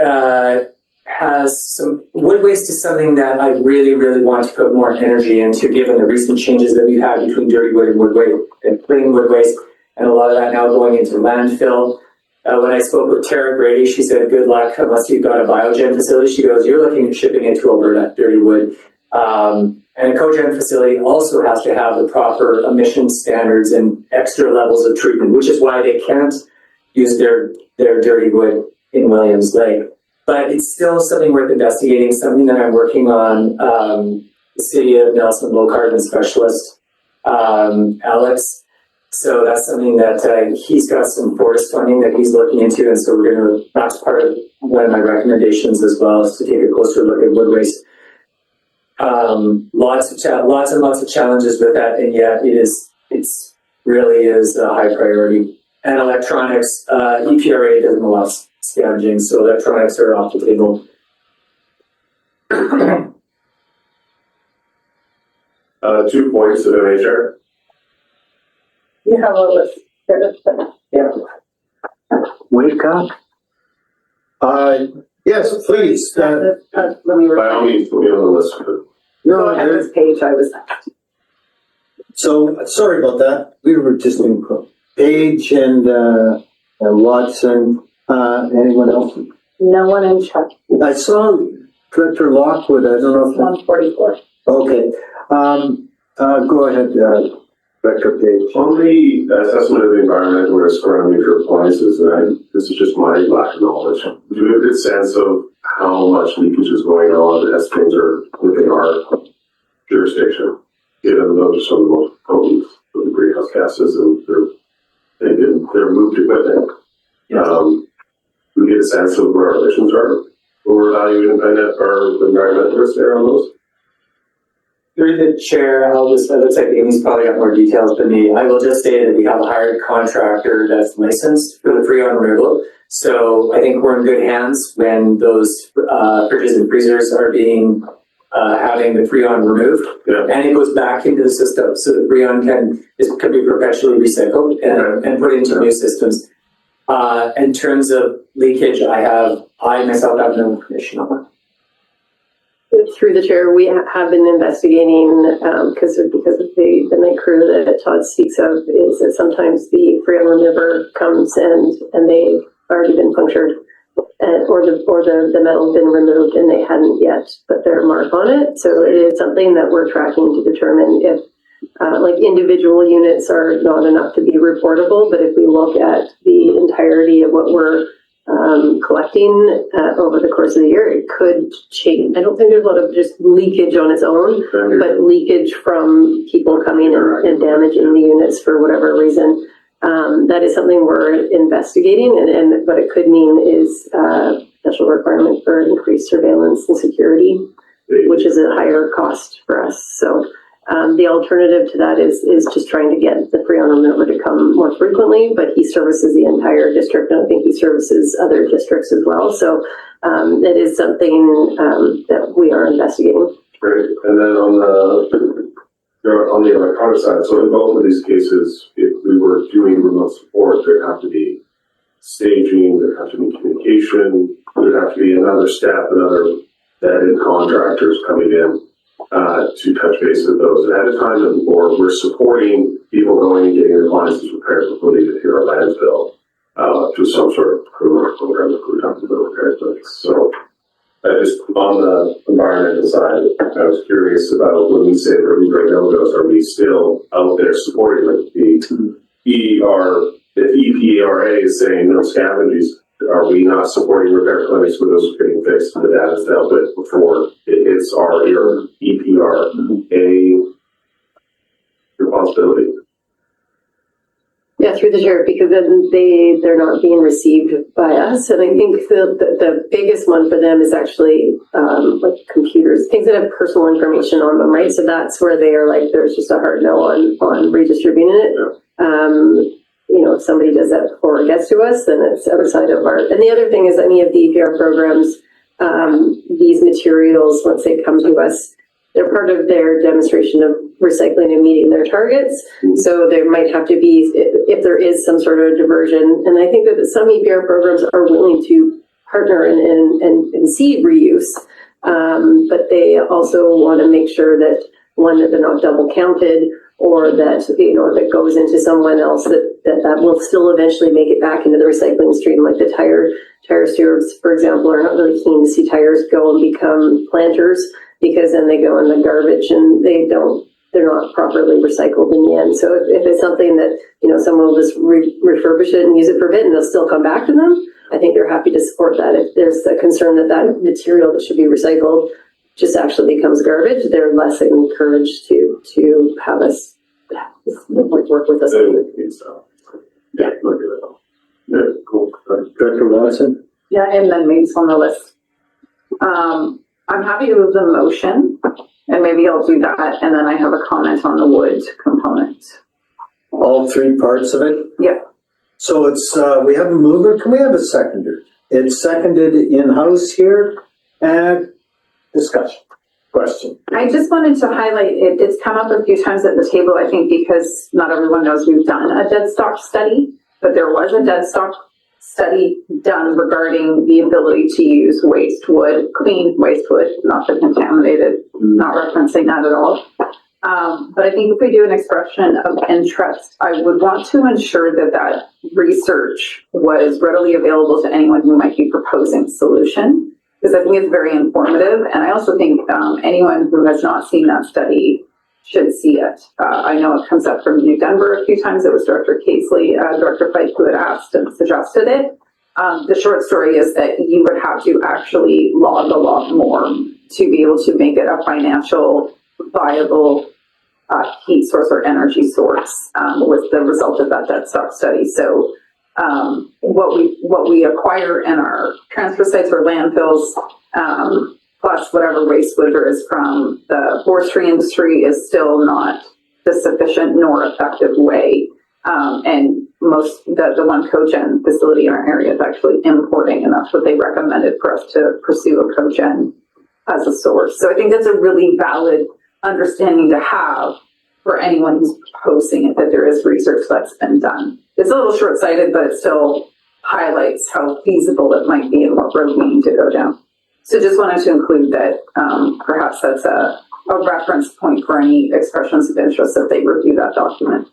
wood waste is something that I really, really want to put more energy into, given the recent changes that we've had between dirty wood and wood waste and clean wood waste, and a lot of that now going into landfill. When I spoke with Tara Grady, she said, good luck unless you've got a biogen facility. She goes, you're looking at shipping it to Alberta, dirty wood. And a cogen facility also has to have the proper emission standards and extra levels of treatment, which is why they can't use their dirty wood in Williams Lake. But it's still something worth investigating, something that I'm working on. The City of Nelson Low Carbon Specialist, Alex. So that's something that he's got some forest funding that he's looking into, and so that's part of one of my recommendations as well, is to take a closer look at wood waste. Lots and lots of challenges with that, and yet it's really is a high priority. And electronics, EPRA doesn't allow scavenging, so electronics are off the table. 2 points of MHR. You have a list. Yeah. Wake up. Yes, please. Let me By all means, put me on the list. go ahead No, this page. I was. so sorry about that. We were just in Page and Watson. Anyone else? No one in check. I saw Director Lockwood. I don't know if 144. okay. Go ahead, Director Page. On the assessment of the environmental risk around nuclear appliances, this is just my lack of knowledge. Do you have a good sense of how much leakage is going on as things are within our jurisdiction? Given those are some of the most potent of the greenhouse gases, and they're moved equipment. We get a sense of where our emissions are. We're evaluating our environmental risk there on those. Through the chair, it looks like Amy's probably got more details than me. I will just say that we have a hired contractor that's licensed for the Freon removal. So I think we're in good hands when those fridges and freezers are being having the Freon removed. Yeah. And it goes back into the system. So the Freon can be perpetually recycled and put into new systems. In terms of leakage, I myself have no information on that. Through the chair, we have been investigating, because of the night crew that Todd speaks of, is that sometimes the Freon remover comes and they've already been punctured, or the metal's been removed and they hadn't yet put their mark on it. So it is something that we're tracking to determine if, like, individual units are not enough to be reportable, but if we look at the entirety of what we're collecting over the course of the year, it could change. I don't think there's a lot of just leakage on its own, but leakage from people coming and damaging the units for whatever reason. That is something we're investigating, and what it could mean is special requirement for increased surveillance and security, which is a higher cost for us. So the alternative to that is just trying to get the Freon remover to come more frequently, but he services the entire district, and I think he services other districts as well. So that is something that we are investigating. Great. And then on the electronic side, so in both of these cases, if we were doing remote support, there'd have to be staging, there'd have to be communication, there'd have to be another step, another vetted contractors coming in to touch base with those ahead of time, or we're supporting people going and getting their appliances repaired before they get to our landfill through some sort of program that we're talking about repair clinics. So just on the environmental side, I was curious about when we say early right no-goes, are we still out there supporting like the if EPRA is saying no scavenges, are we not supporting repair clinics where those are getting fixed and the data's dealt with before it hits our EPRA responsibility? Yeah, through the chair, because then they're not being received by us. And I think the biggest one for them is actually like computers, things that have personal information on them, right? So that's where they are like, there's just a hard no on redistributing it. Yeah. If somebody does that before it gets to us, then it's outside of our. And the other thing is that any of the EPR programs, these materials, once they come to us, they're part of their demonstration of recycling and meeting their targets. So there might have to be, if there is some sort of diversion, and I think that some EPR programs are willing to partner and see reuse, but they also want to make sure that, one, that they're not double counted, or that, if it goes into someone else, that will still eventually make it back into the recycling stream. Like the tire stewards, for example, are not really keen to see tires go and become planters, because then they go in the garbage and they're not properly recycled in the end. So if it's something that, someone will just refurbish it and use it for a bit and they'll still come back to them, I think they're happy to support that. If there's a concern that material that should be recycled just actually becomes garbage, they're less encouraged to have us work with us. Yeah, cool. Director Watson? Yeah, and then Maine's on the list. I'm happy to move the motion, and maybe I'll do that, and then I have a comment on the wood component. All three parts of it? Yeah. So it's, we have a mover, can we have a seconder? It's seconded in-house here, and discussion, question. I just wanted to highlight, it's come up a few times at the table, I think, because not everyone knows we've done a dead stock study, but there was a dead stock study done regarding the ability to use waste wood, clean waste wood, not the contaminated, not referencing that at all. But I think if we do an expression of interest, I would want to ensure that research was readily available to anyone who might be proposing solution, because I think it's very informative. And I also think anyone who has not seen that study should see it. I know it comes up from New Denver a few times. It was Director Casely, Director Pike who had asked and suggested it. The short story is that you would have to actually log a lot more to be able to make it a financial viable heat source or energy source with the result of that dead stock study. So what we acquire in our transfer sites or landfills, plus whatever wastewater there is from the forestry industry, is still not the sufficient nor effective way. And the one cogen facility in our area is actually importing, and that's what they recommended for us to pursue a cogen as a source. So I think that's a really valid understanding to have for anyone who's proposing it, that there is research that's been done. It's a little short-sighted, but it still highlights how feasible it might be and what road we need to go down. So just wanted to include that perhaps that's a reference point for any expressions of interest that they review that document.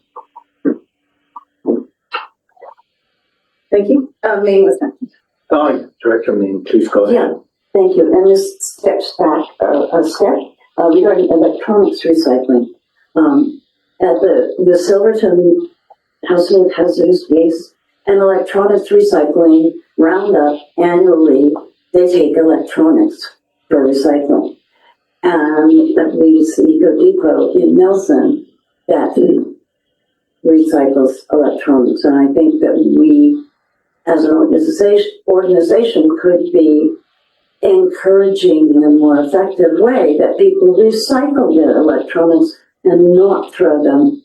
Thank you. May was next. Director Mean, please go ahead. Yeah, thank you. And this steps back a step regarding electronics recycling. At the Silverton Household Hazardous Waste and Electronics Recycling Roundup annually, they take electronics for recycling. And that leaves Eco Depot in Nelson that recycles electronics. And I think that we, as an organization could be encouraging in a more effective way that people recycle their electronics and not throw them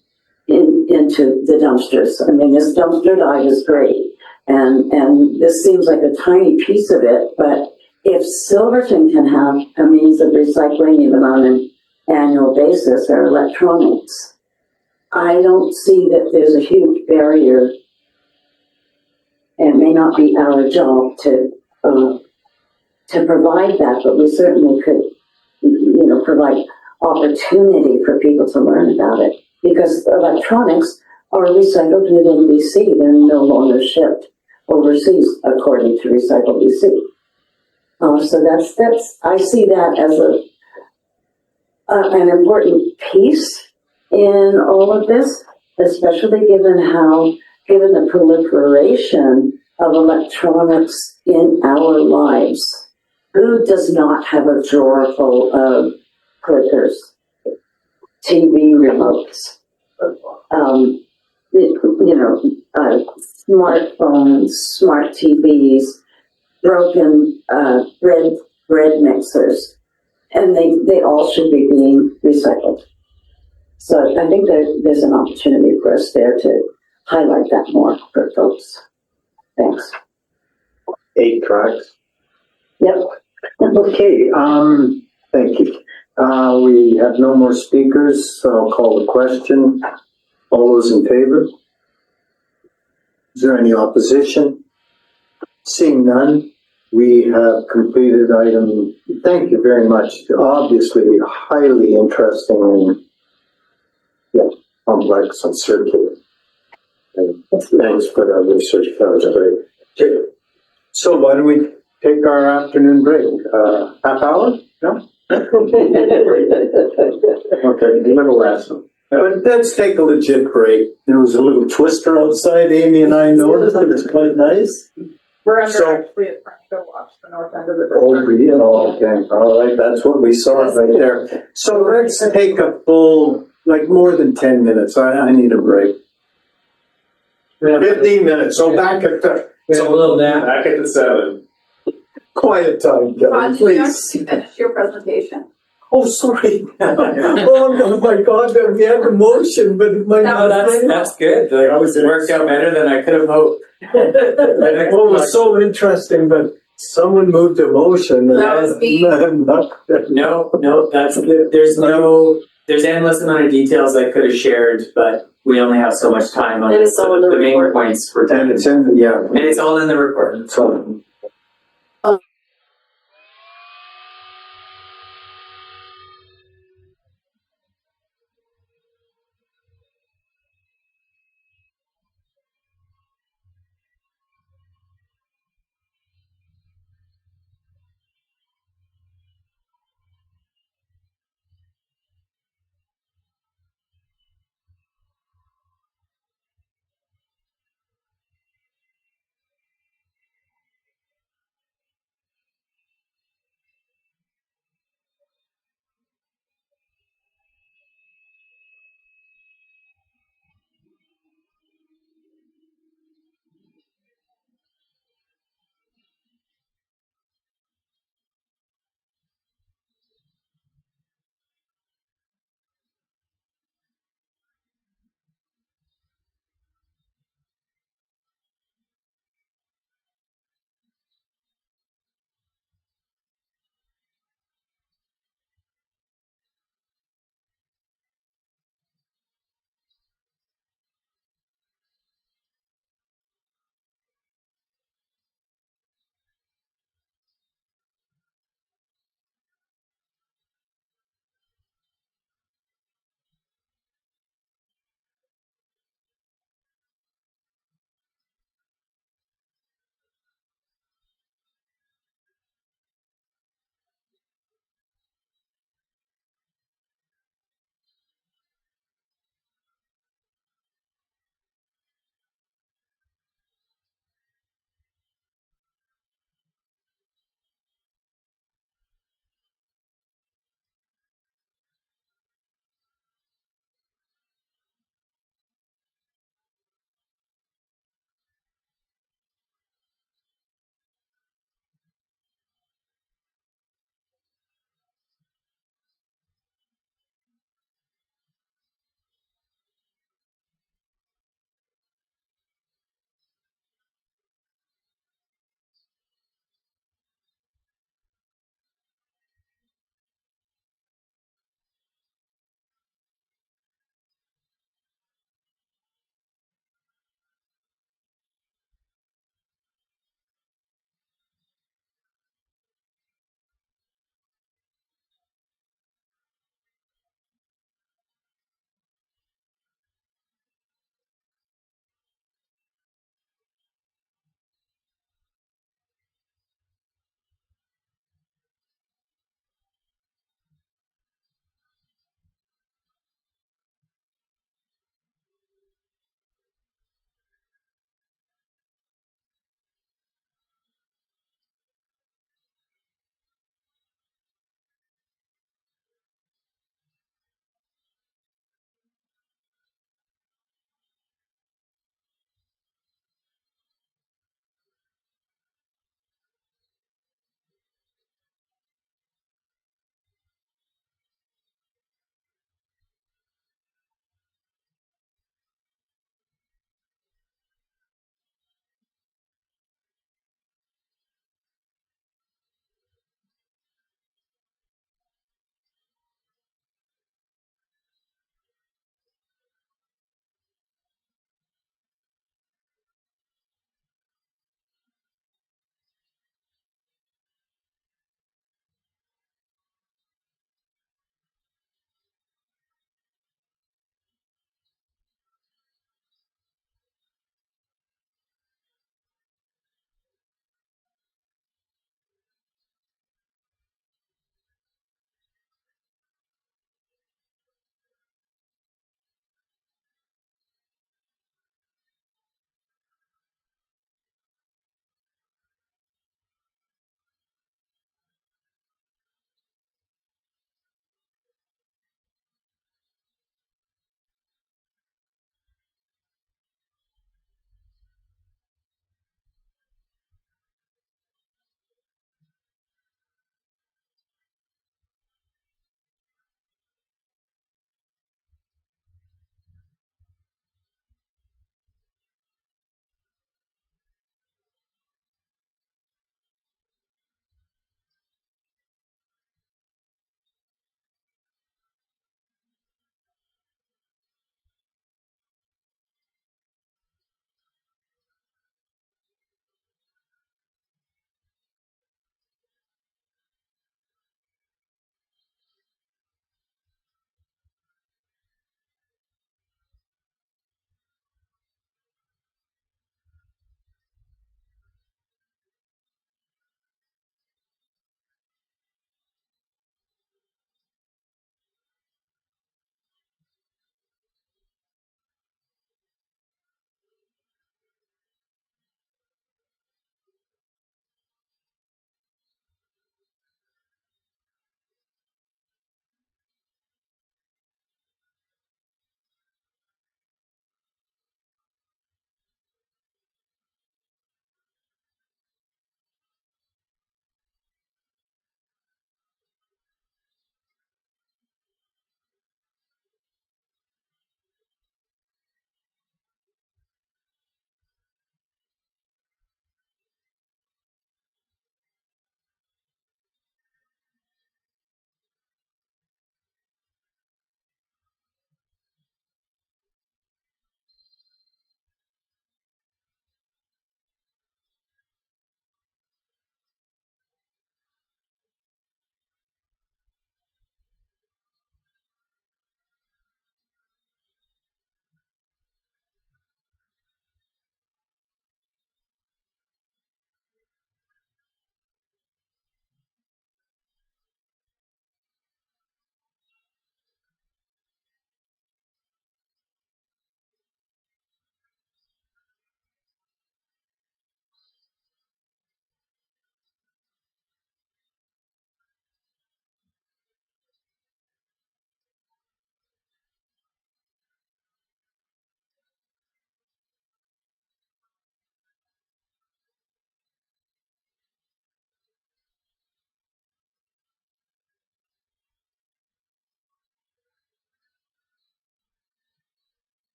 into the dumpsters. I mean, this dumpster dive is great, and this seems like a tiny piece of it, but if Silverton can have a means of recycling even on an annual basis their electronics, I don't see that there's a huge barrier. It may not be our job to provide that, but we certainly could, provide opportunity for people to learn about it, because electronics are recycled within BC. They're no longer shipped overseas, according to Recycle BC. So that's I see that as an important piece in all of this, especially given the proliferation of electronics in our lives. Who does not have a drawer full of clickers, TV remotes, smartphones, smart TVs, broken bread mixers, and they all should be being recycled. So I think there's an opportunity for us there to highlight that more for folks. Thanks. 8 tracks. Yep. Okay, thank you. We have no more speakers, so I'll call the question. All those in favor? Is there any opposition? Seeing none, we have completed item. Thank you very much. Obviously, highly interesting and complex and circular. And thanks for that research. That was great. So why don't we take our afternoon break? Half hour? No? Okay, a little less. But let's take a legit break. There was a little twister outside. Amy and I noticed it was quite nice. We're under So- actually at Franco Watch, the north end of the Oh, district. yeah, okay, all right, that's what we saw right there. So let's take a full, more than 10 minutes. I need a break. 15 minutes, so back at the, So a little nap. Back at the 7. quiet time, Kevin, Ron, you please. finish your presentation. Oh, sorry. Oh, no, my God, we had the motion, but it might No, not. That's good. Like, it worked out better than I could have hoped. What was so interesting, but someone moved the motion. That was me. No, there's endless amount of details I could have shared, but we only have so much time on And this. it's all in the The main report. points were And done. it's in, yeah. And it's all in the report. So,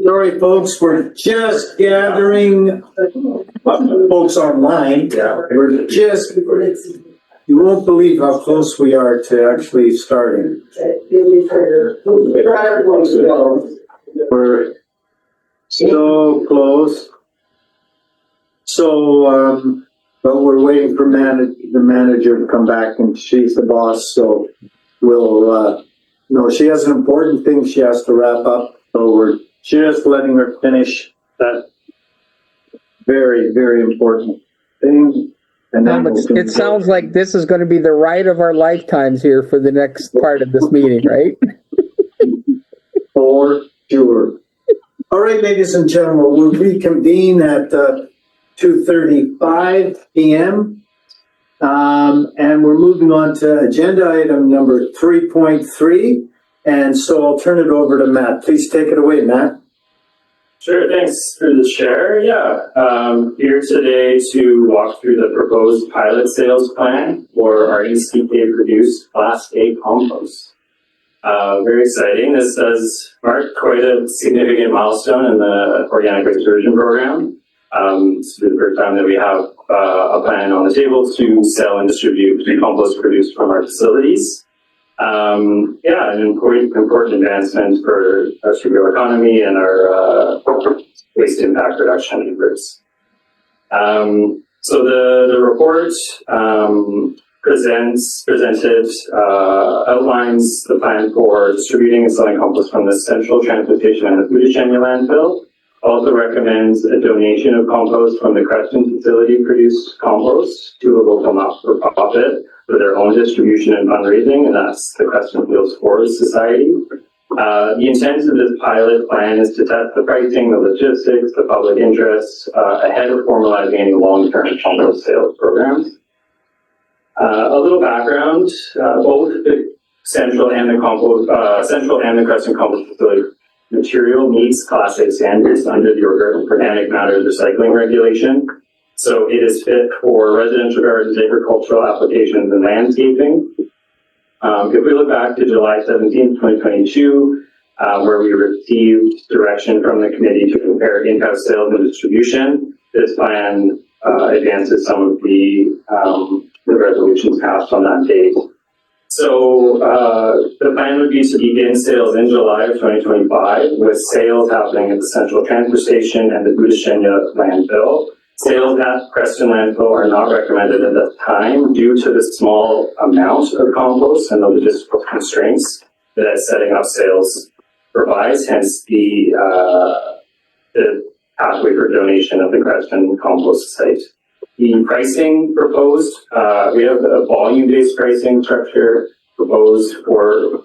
Sorry, folks, we're just gathering, folks online. We're just, you won't believe how close we are to actually starting. We're so close. So, but we're waiting for the manager to come back, and she's the boss, so we'll, no, she has an important thing she has to wrap up, so we're just letting her finish that very, very important thing. And then It sounds like this is going to be the ride of our lifetimes here for the next part of this meeting, right? For sure. All right, ladies and gentlemen, we'll reconvene at 2:35 p.m. And we're moving on to agenda item number 3.3. And so I'll turn it over to Matt. Please take it away, Matt. Sure, thanks for the share. Here today to walk through the proposed pilot sales plan for our ECK produced Class A compost. Very exciting. This does mark quite a significant milestone in the organic waste diversion program. This is the first time that we have a plan on the table to sell and distribute compost produced from our facilities. An important advancement for our circular economy and our waste impact reduction efforts. So the report outlines the plan for distributing and selling compost from the Central Transportation and the Budishenya landfill. Also recommends a donation of compost from the Creston facility produced compost to a local not-for-profit for their own distribution and fundraising, and that's the Creston Fields Forest Society. The intent of this pilot plan is to test the pricing, the logistics, the public interest ahead of formalizing any long-term compost sales programs. A little background: both the Central and the Creston compost facility material meets Class A standards under the Organic Matters Recycling Regulation. So it is fit for residential gardens, agricultural applications, and landscaping. If we look back to July 17th, 2022, where we received direction from the committee to compare in-house sales and distribution, this plan advances some of the resolutions passed on that date. So the plan would be to begin sales in July of 2025, with sales happening at the Central Transfer Station and the Budishenya landfill. Sales at Creston landfill are not recommended at this time due to the small amount of compost and the logistical constraints that setting up sales provides, hence the pathway for donation of the Creston compost site. The pricing proposed, we have a volume-based pricing structure proposed for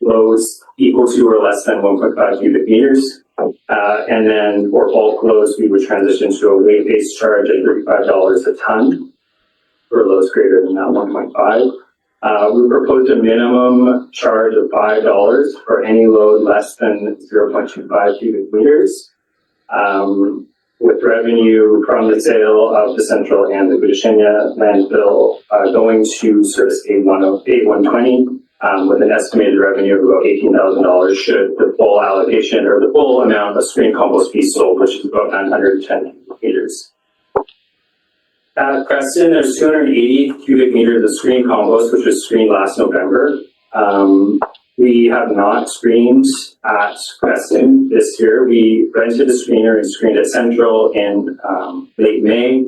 loads equal to or less than 1.5 cubic meters. And then for bulk loads, we would transition to a weight-based charge at $35 a ton for loads greater than that 1.5. We proposed a minimum charge of $5 for any load less than 0.25 cubic meters. With revenue from the sale of the Central and the Budishenya landfill going to Service A120 with an estimated revenue of about $18,000 should the full allocation or the full amount of screen compost be sold, which is about 910 meters. At Creston, there's 280 cubic meters of screen compost, which was screened last November. We have not screened at Creston this year. We rented a screener and screened at Central in late May.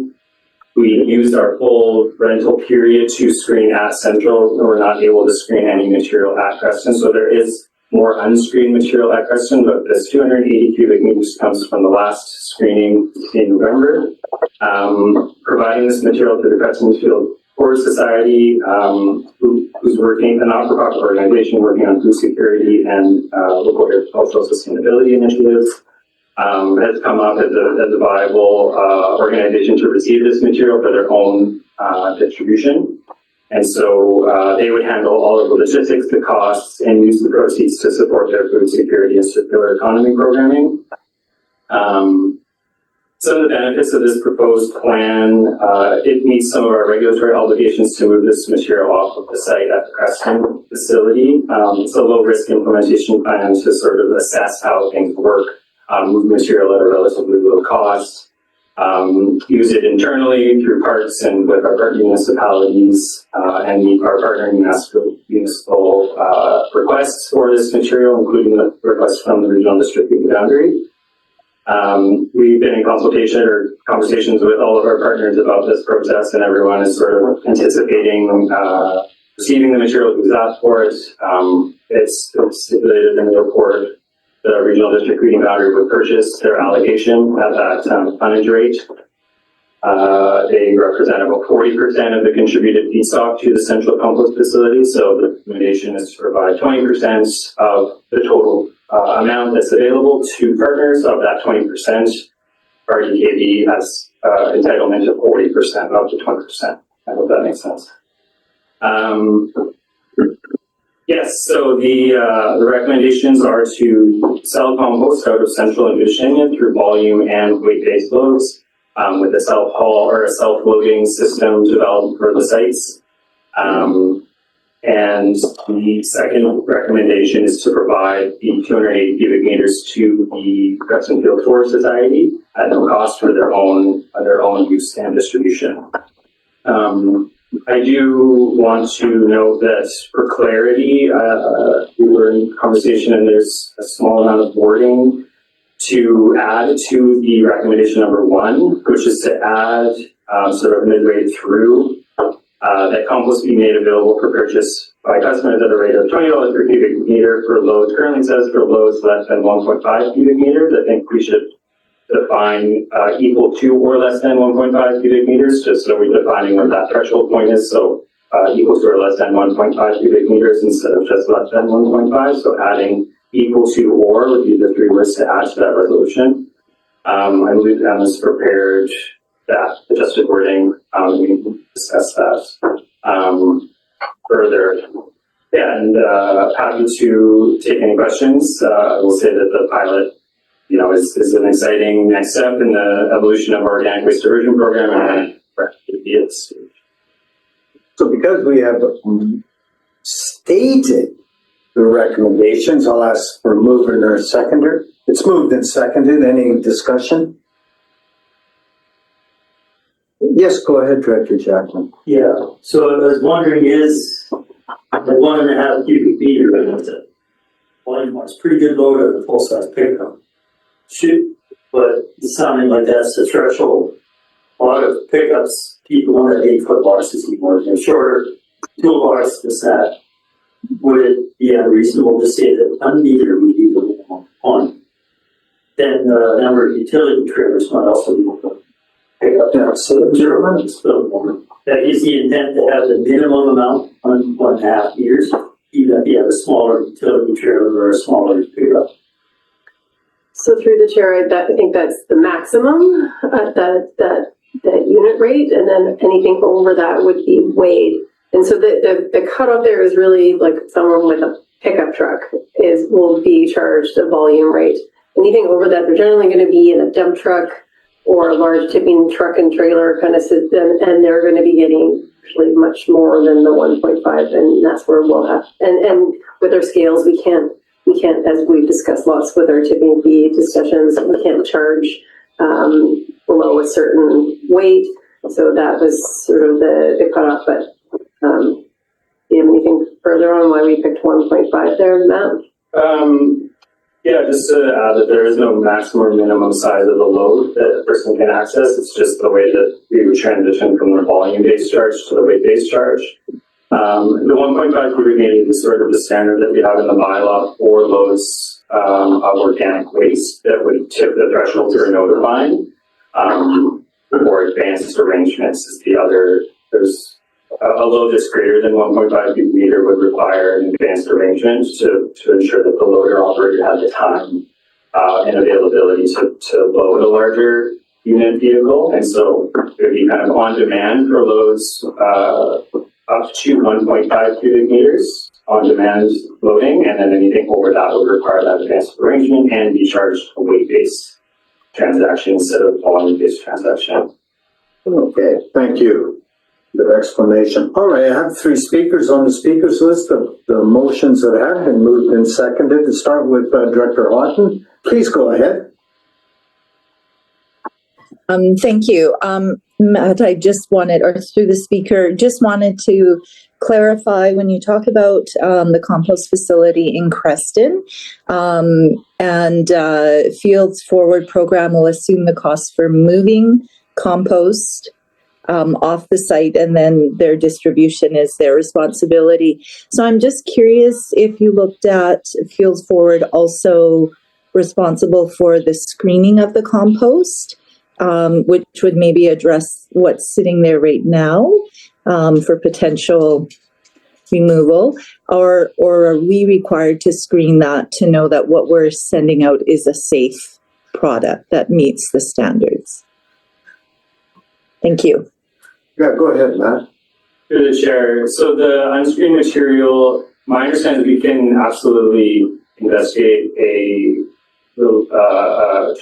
We used our full rental period to screen at Central. We're not able to screen any material at Creston, so there is more unscreened material at Creston, but this 280 cubic meters comes from the last screening in November. Providing this material to the Creston Field Forest Society, who's working, a not-for-profit organization working on food security and local agricultural sustainability initiatives, has come up as a viable organization to receive this material for their own distribution. And so they would handle all of the logistics, the costs, and use the proceeds to support their food security and circular economy programming. Some of the benefits of this proposed plan, it meets some of our regulatory obligations to move this material off of the site at the Creston facility. It's a low-risk implementation plan to sort of assess how things work, move material at a relatively low cost, use it internally through parks and with our partner municipalities, and meet our partnering municipal requests for this material, including the request from the regional district boundary. We've been in conversations with all of our partners about this process, and everyone is sort of anticipating receiving the material that was asked for it. It's stipulated in the report that our regional district reading boundary would purchase their allocation at that tonnage rate. They represent about 40% of the contributed feedstock to the central compost facility, so the recommendation is to provide 20% of the total amount that's available to partners. Of that 20%, RDKB has entitlement to 40%, up to 20%. I hope that makes sense. Yes, so the recommendations are to sell compost out of central and Virginia through volume and weight-based loads, with a self-haul or a self-loading system developed for the sites. And the second recommendation is to provide the 280 cubic meters to the Creston Field Forest Society at no cost for their own use and distribution. I do want to note that for clarity, we were in conversation and there's a small amount of wording to add to the recommendation number 1, which is to add sort of midway through that compost be made available for purchase by customers at a rate of $20 per cubic meter for loads. Currently says for loads less than 1.5 cubic meters. I think we should define equal to or less than 1.5 cubic meters, just so we're defining what that threshold point is. So equal to or less than 1.5 cubic meters instead of just less than 1.5. So adding equal to or would be the 3 words to add to that resolution. I believe Emma's prepared that adjusted wording. We can discuss that further. Yeah, and happy to take any questions. I will say that the pilot, is an exciting next step in the evolution of our organic waste diversion program, and it is. So because we have stated the recommendations, I'll ask for a mover or a seconder. It's moved and seconded. Any discussion? Yes, go ahead, Director Jackman. Yeah, so I was wondering, is the 1.5 cubic meter, it's pretty good load of a full-size pickup. But it's sounding like that's the threshold. A lot of pickups, people want that 8-foot boxes anymore. They're shorter, toolbox is that. Would it be unreasonable to say that 1 meter would be the minimum one? Then the number of utility trailers might also be the pickup. Yeah, so that is the intent to have the minimum amount on 1.5 meters, even if you have a smaller utility trailer or a smaller pickup. So through the chair, I think that's the maximum at that unit rate, and then anything over that would be weighed. And so the cutoff there is really like someone with a pickup truck will be charged a volume rate. Anything over that, they're generally going to be in a dump truck or a large tipping truck and trailer kind of system, and they're going to be getting actually much more than the 1.5, and that's where we'll have. And with our scales, we can't, as we've discussed lots with our tipping fee discussions, we can't charge below a certain weight. So that was sort of the cutoff. But do you have anything further on why we picked 1.5 there, Matt? Yeah, just to add that there is no maximum or minimum size of the load that a person can access. It's just the way that we would transition from the volume-based charge to the weight-based charge. The 1.5 cubic meter is sort of the standard that we have in the bylaw for loads of organic waste that would tip the threshold we're notifying. Or advanced arrangements is the other. There's a load that's greater than 1.5 cubic meter would require an advanced arrangement to ensure that the loader operator had the time and availability to load a larger unit vehicle. And so it would be kind of on demand for loads up to 1.5 cubic meters on demand loading, and then anything over that would require that advanced arrangement and be charged a weight-based transaction instead of volume-based transaction. Okay, thank you. Good explanation. All right, I have 3 speakers on the speakers list of the motions that have been moved and seconded. To start with Director Lawton, please go ahead. Thank you. Matt, I just wanted, or through the speaker, just wanted to clarify when you talk about the compost facility in Creston and Fields Forward program will assume the cost for moving compost off the site, and then their distribution is their responsibility. So I'm just curious if you looked at Fields Forward also responsible for the screening of the compost, which would maybe address what's sitting there right now for potential removal, or are we required to screen that to know that what we're sending out is a safe product that meets the standards? Thank you. Yeah, go ahead, Matt. Through the chair, so the unscreened material, my understanding is we can absolutely investigate a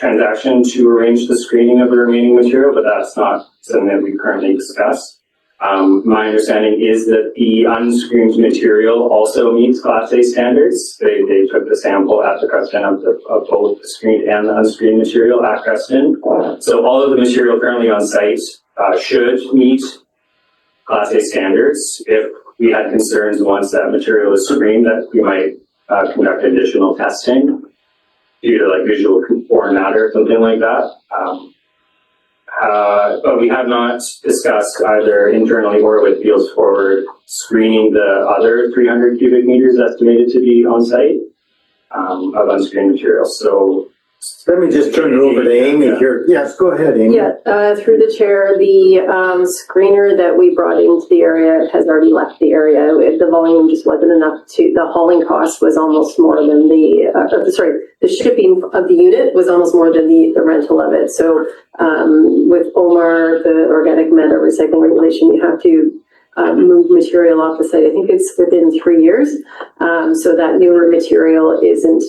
transaction to arrange the screening of the remaining material, but that's not something that we currently discuss. My understanding is that the unscreened material also meets Class A standards. They took the sample at the Creston of both the screened and the unscreened material at Creston. So all of the material currently on site should meet Class A standards. If we had concerns once that material is screened, that we might conduct additional testing due to like visual foreign matter or something like that. But we have not discussed either internally or with Fields Forward screening the other 300 cubic meters estimated to be on site of unscreened material. So let me just turn it over to Amy here. Yes, go ahead, Amy. Yeah, through the chair, the screener that we brought into the area has already left the area. The volume just wasn't enough the hauling cost was almost more than the shipping of the unit was almost more than the rental of it. So with OMAR, the organic matter recycling regulation, you have to move material off the site. I think it's within 3 years. So that newer material isn't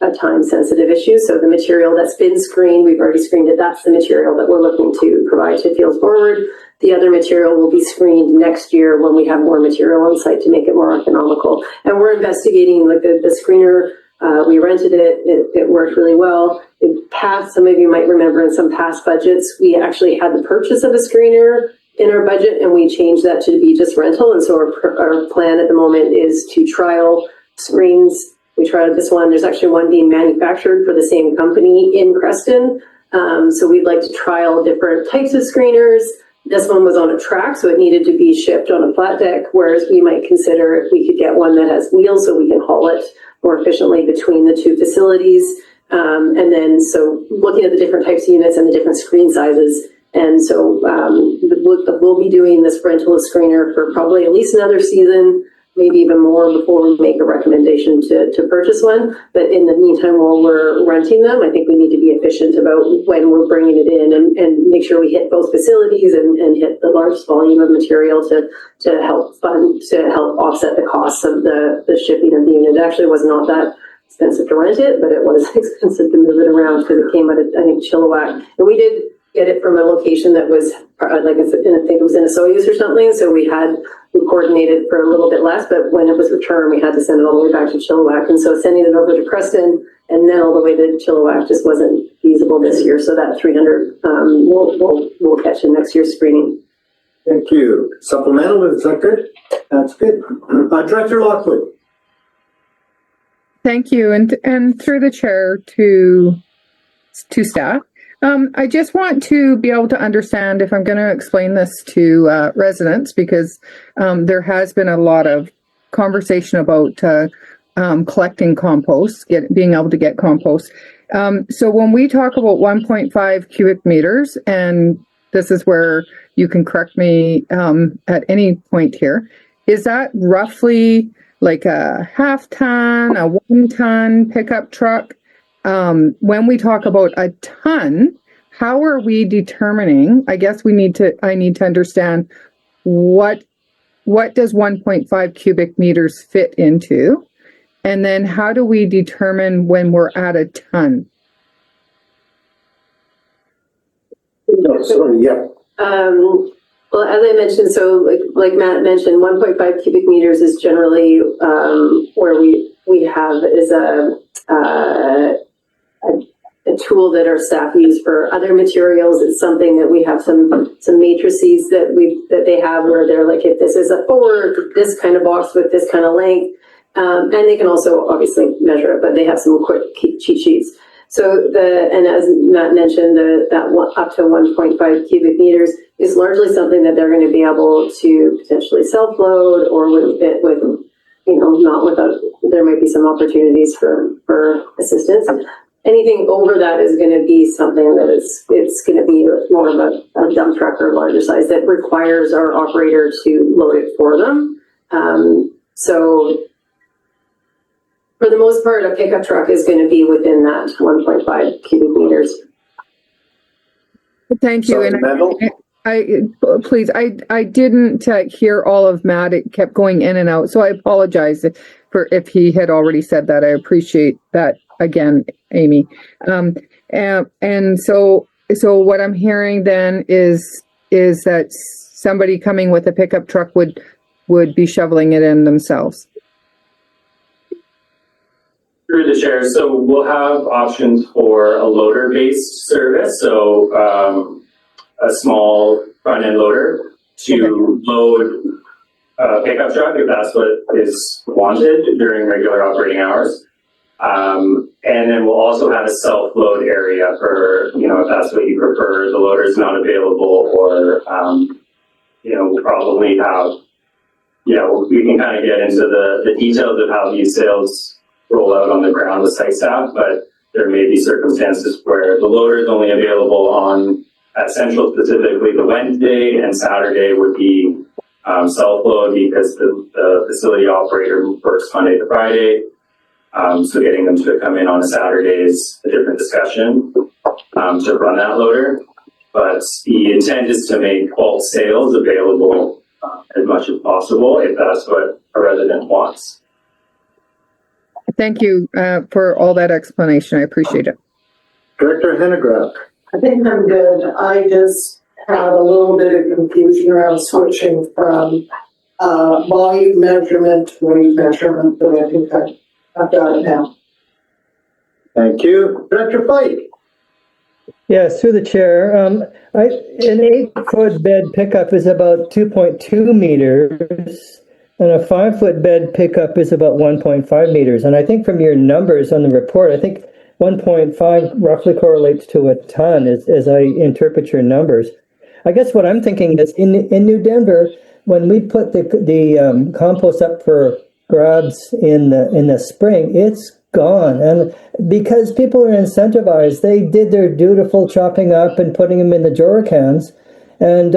a time-sensitive issue. So the material that's been screened, we've already screened it. That's the material that we're looking to provide to Fields Forward. The other material will be screened next year when we have more material on site to make it more economical. And we're investigating like the screener. We rented it. It worked really well. In past, some of you might remember in some past budgets, we actually had the purchase of a screener in our budget, and we changed that to be just rental. And so our plan at the moment is to trial screens. We tried this one. There's actually one being manufactured for the same company in Creston. So we'd like to trial different types of screeners. This one was on a track, so it needed to be shipped on a flat deck, whereas we might consider if we could get one that has wheels so we can haul it more efficiently between the 2 facilities. And then, so looking at the different types of units and the different screen sizes. And so we'll be doing this rental screener for probably at least another season, maybe even more before we make a recommendation to purchase one. But in the meantime, while we're renting them, I think we need to be efficient about when we're bringing it in and make sure we hit both facilities and hit the largest volume of material to help offset the costs of the shipping of the unit. It actually was not that expensive to rent it, but it was expensive to move it around because it came out of, I think, Chilliwack. And we did get it from a location that was like, I think it was in a Soyuz or something. So we coordinated for a little bit less, but when it was returned, we had to send it all the way back to Chilliwack. And so sending it over to Creston and then all the way to Chilliwack just wasn't feasible this year. So that 300 we'll catch in next year's screening. Thank you. Supplemental, is that good? That's good. Director Lockwood. Thank you, and through the chair to staff. I just want to be able to understand if I'm going to explain this to residents, because there has been a lot of conversation about collecting compost, being able to get compost. So when we talk about 1.5 cubic meters, and this is where you can correct me at any point here, is that roughly like a half ton, a 1 ton pickup truck? When we talk about a ton, how are we determining? I guess I need to understand what does 1.5 cubic meters fit into, and then how do we determine when we're at a ton? No, sorry, yeah. Well, as I mentioned, so like Matt mentioned, 1.5 cubic meters is generally where we have is a tool that our staff use for other materials. It's something that we have some matrices that they have where they're like, if this is a 4, this kind of box with this kind of length, and they can also obviously measure it, but they have some quick cheat sheets. So and as Matt mentioned, up to 1.5 cubic meters is largely something that they're going to be able to potentially self-load, or not without, there might be some opportunities for assistance. Anything over that is going to be something that it's going to be more of a dump truck or larger size that requires our operator to load it for them. So for the most part, a pickup truck is going to be within that 1.5 cubic meters. Thank you. Sorry, And Mendel? I didn't hear all of Matt. It kept going in and out. So I apologize for if he had already said that. I appreciate that again, Amy. And so what I'm hearing then is that somebody coming with a pickup truck would be shoveling it in themselves. Through the chair, so we'll have options for a loader-based service, so a small front-end loader to load a pickup truck if that's what is wanted during regular operating hours. And then we'll also have a self-load area for, if that's what you prefer, the loader's not available, or, we'll probably have, we can kind of get into the details of how these sales roll out on the ground with site staff, but there may be circumstances where the loader is only available at Central, specifically the Wednesday, and Saturday would be self-load because the facility operator works Monday to Friday. So getting them to come in on a Saturday is a different discussion to run that loader. But the intent is to make bulk sales available as much as possible if that's what a resident wants. Thank you for all that explanation. I appreciate it. Director Hennegraff. I think I'm good. I just had a little bit of confusion around switching from volume measurement to weight measurement, but I think I've got it now. Thank you. Director Fike. Yes, through the chair. An 8-foot bed pickup is about 2.2 meters, and a 5-foot bed pickup is about 1.5 meters. And I think from your numbers on the report, I think 1.5 roughly correlates to a ton as I interpret your numbers. I guess what I'm thinking is in New Denver, when we put the compost up for grabs in the spring, it's gone. And because people are incentivized, they did their dutiful chopping up and putting them in the drawer cans. And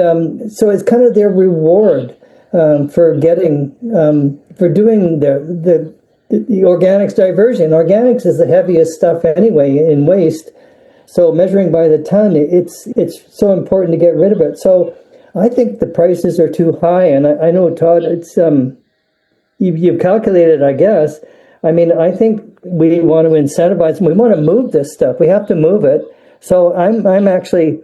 so it's kind of their reward for getting, for doing the organics diversion. Organics is the heaviest stuff anyway in waste. So measuring by the ton, it's so important to get rid of it. So I think the prices are too high. And I know, Todd, it's you've calculated, I guess. I mean, I think we want to incentivize, we want to move this stuff. We have to move it. So I'm actually,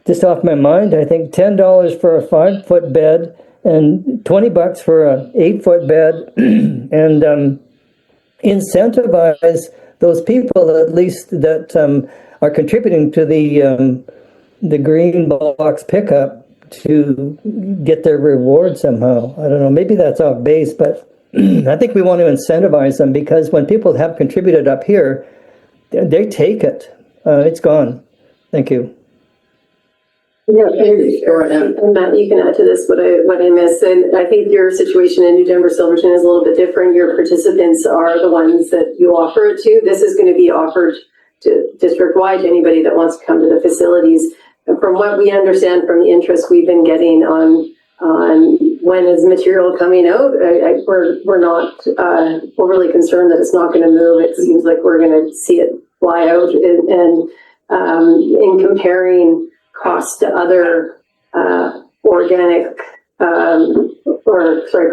just off my mind, I think $10 for a 5-foot bed and $20 for an 8-foot bed, and incentivize those people at least that are contributing to the green box pickup to get their reward somehow. I don't know, maybe that's off base, but I think we want to incentivize them, because when people have contributed up here, they take it. It's gone. Thank you. Yeah, and Matt, you can add to this what I missed. And I think your situation in New Denver Silverton is a little bit different. Your participants are the ones that you offer it to. This is going to be offered to district-wide to anybody that wants to come to the facilities. And from what we understand from the interest we've been getting on when is material coming out, we're not overly concerned that it's not going to move. It seems like we're going to see it fly out. And in comparing cost to other organic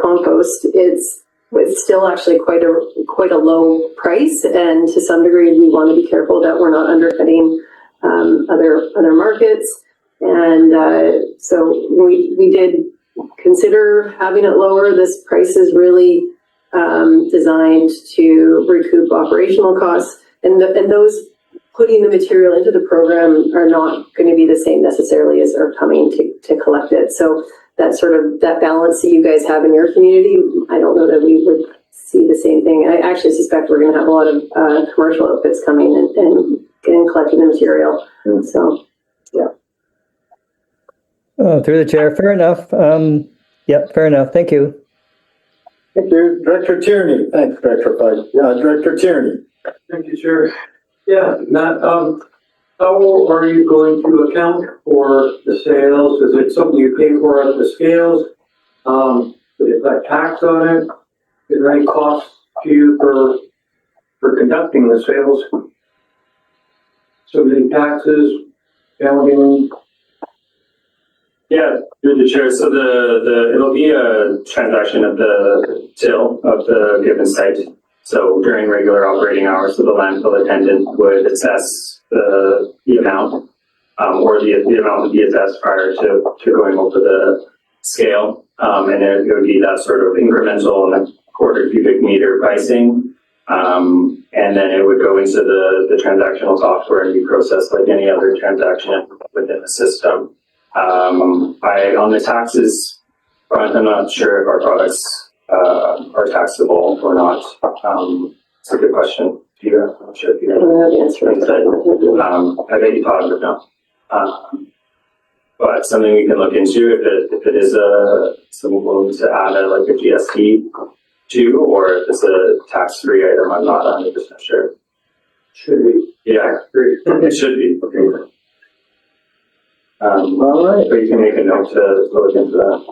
compost, it's still actually quite a low price. And to some degree, we want to be careful that we're not undercutting other markets. And so we did consider having it lower. This price is really designed to recoup operational costs, and those putting the material into the program are not going to be the same necessarily as are coming to collect it. So that sort of that balance that you guys have in your community, I don't know that we would see the same thing. I actually suspect we're going to have a lot of commercial outfits coming and collecting the material. So, yeah. Through the chair, fair enough. Yep, fair enough. Thank you. Thank you. Director Tierney. Thanks, Director Fudge. Director Tierney. Thank you, Chair. Yeah, Matt, how are you going to account for the sales? Is it something you pay for at the scales? Is that tax on it? Is there any cost to you for conducting the sales? So many taxes, counting? Yeah, through the chair. So it'll be a transaction of the till of the given site. So during regular operating hours, so the landfill attendant would assess the amount, or the amount would be assessed prior to going over the scale. And it would be that sort of incremental and a quarter cubic meter pricing. And then it would go into the transactional software and be processed like any other transaction within the system. On the taxes front, I'm not sure if our products are taxable or not. It's a good question. Peter, I'm not sure if you I don't know the answer. I bet you thought of it now. But something we can look into if it is something willing to add like a GST to, or if it's a tax-free item. I'm not 100% sure. Should be. Yeah, it should be. Okay. All right. But you can make a note to look into that.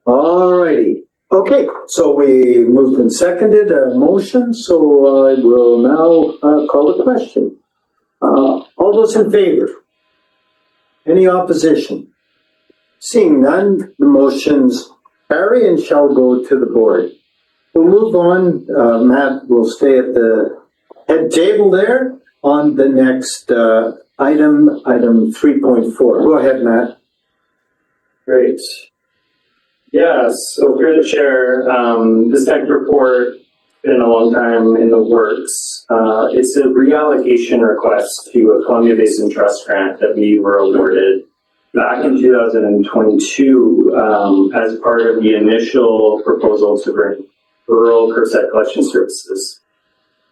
All righty. Okay, so we moved and seconded a motion, so I will now call the question. All those in favor? Any opposition? Seeing none, the motions carry and shall go to the board. We'll move on. Matt will stay at the head table there on the next item 3.4. Go ahead, Matt. Great. Yeah, so through the chair, this next report been a long time in the works. It's a reallocation request to a Columbia Basin Trust grant that we were awarded back in 2022 as part of the initial proposal to bring rural curbside collection services